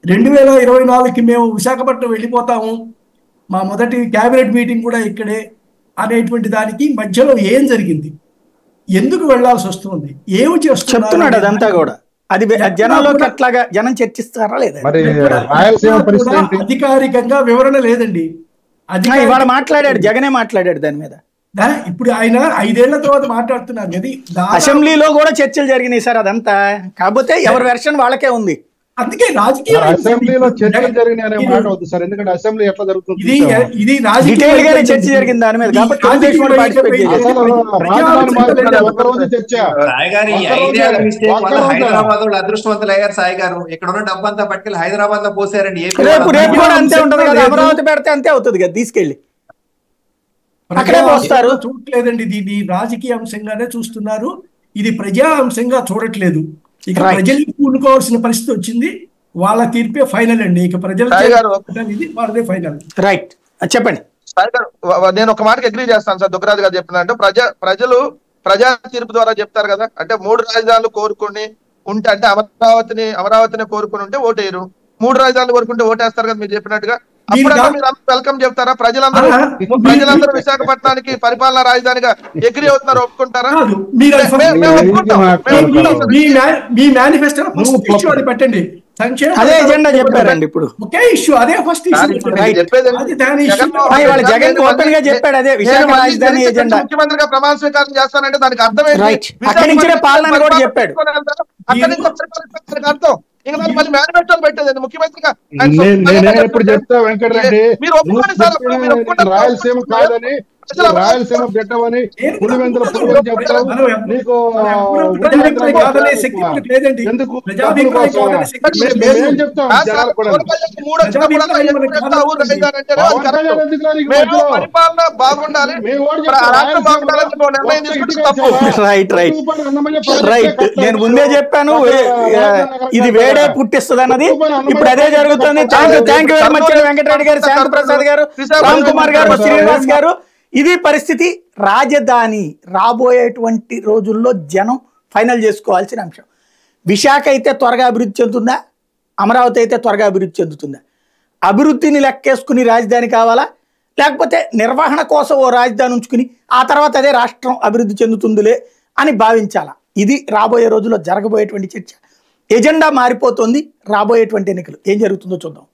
2024కి మేము విశాఖపట్నం వెళ్ళిపోతాము, మా మొదటి క్యాబినెట్ మీటింగ్ కూడా ఇక్కడే అనేటువంటి దానికి మధ్యలో ఏం జరిగింది, ఎందుకు వెళ్లాల్సి వస్తుంది, ఏమి చెప్తున్నాడు అదంతా కూడా. అది జనంలోకి అట్లాగా జనం చర్చిస్తారా లేదా? మరి రాయలసీమ పరిస్థితి ఏంటి? అధికారికంగా వివరణ లేదండి. ఇవాళ మాట్లాడాడు, జగనే మాట్లాడాడు దాని మీద. ఇప్పుడు ఆయన 5 ఏళ్ల తర్వాత మాట్లాడుతున్నారు కదా, అసెంబ్లీలో కూడా చర్చలు జరిగినాయి సార్ అదంతా. కాకపోతే ఎవరి వెర్షన్ వాళ్ళకే ఉంది. అందుకే రాజకీయ అసెంబ్లీలో చర్చలు జరిగినాయి అనే మాట వద్దు సార్, ఎందుకంటే అసెంబ్లీ ఎట్లా జరుగుతుంది ఇది డీటెయిల్ గానే చర్చ జరిగింది దాని మీద. కాబట్టి తెలుగుదేశం వాళ్ళు పార్టిసిపేట్ చేశారు. ఒక్కరోజు చర్చ. సాయి గారు ఈ 5 ఏళ్ల మిస్టేక్ వల్ల హైదరాబాద్ వాళ్ళు అదృష్టవంతులు అయ్యారు. సాయి గారు ఇక్కడ ఉన్న డబ్బంతా పట్టుకెళ్ళి హైదరాబాద్ లో పోసారండి. రేపు కూడా అంతే ఉంటది కదా, అమరావతి పెడితే అంతే అవుతుంది కదా, తీసుకెళ్ళి అక్కడే పోస్తారు. చూడట్లేదండి, దీన్ని రాజకీయ అంశంగానే చూస్తున్నారు, ఇది ప్రజా అంశంగా చూడట్లేదు. ఇక ప్రజలకు కూడుకోవాల్సిన పరిస్థితి వచ్చింది, వాళ్ళ తీర్పే ఫైనల్ అండి. ఇక ప్రజలు వాళ్ళదే ఫైనల్. రైట్, చెప్పండి. నేను ఒక మాటకి అగ్రీ చేస్తాను సార్, దుగ్గరాజు గారు చెప్పిన అంటే ప్రజలు ప్రజా తీర్పు ద్వారా చెప్తారు కదా. అంటే 3 రాజధానులు కోరుకుని ఉంటే, అంటే అమరావతిని కోరుకుని ఉంటే ఓటేయరు, 3 రాజధానులు కోరుకుంటే ఓటేస్తారు కదా మీరు చెప్పినట్టుగా. అప్పుడు మీరు వెల్కమ్ చెప్తారా? ప్రజలందరూ విశాఖపట్నానికి పరిపాలనా రాజధానిగా అగ్రీ అవుతున్నారు, ఒప్పుకుంటారా? మీ మేనిఫెస్టో పెట్టండి, అదే ఎజెండా చెప్పారండి. ఇప్పుడు ఒకే ఇష్యూ, అదే ఫస్ట్ జగన్ ఓపెన్ గా చెప్పాడు, అదే విశాఖ రాజధాని ఎజెండా. ముఖ్యమంత్రిగా ప్రమాణ స్వీకారం చేస్తానంటే దానికి అర్థం రైట్, అక్కడి నుంచి పాలన కూడా చెప్పాడు. అక్కడి నుంచి అర్థం ఇంకా మళ్ళీ మేనిఫెస్టోలు పెట్టేది ముఖ్యమంత్రిగా. ఎప్పుడు చెప్తా వెంకటరెడ్డి, రాయలసీమ కాదని, రాయలసీమ పెట్టమని, పులివెందుల పులివెందు చెప్తావు. నీకు ఎందుకు చెప్తాం? పరిపాలన బాగుండాలి, రైట్ రైట్ రైట్. నేను ముందే చెప్పాను ఇది వేడే పుట్టిస్తుంది అన్నది, ఇప్పుడు అదే జరుగుతుంది. Thank you very much Venkatareddy గారు, శాంతి ప్రసాద్ గారు, రామ్ కుమార్ గారు, శ్రీనివాస్ గారు. ఇది పరిస్థితి. రాజధాని రాబోయేటువంటి రోజుల్లో జనం ఫైనల్ చేసుకోవాల్సిన అంశం. విశాఖ అయితే త్వరగా అభివృద్ధి చెందుతుందా, అమరావతి అయితే త్వరగా అభివృద్ధి చెందుతుందా? అభివృద్ధిని లెక్కేసుకుని రాజధాని కావాలా, లేకపోతే నిర్వహణ కోసం ఓ రాజధాని ఉంచుకుని ఆ తర్వాత అదే రాష్ట్రం అభివృద్ధి చెందుతుందిలే అని భావించాలా? ఇది రాబోయే రోజుల్లో జరగబోయేటువంటి చర్చ. ఎజెండా మారిపోతుంది. రాబోయేటువంటి ఎన్నికలు ఏం జరుగుతుందో చూద్దాం.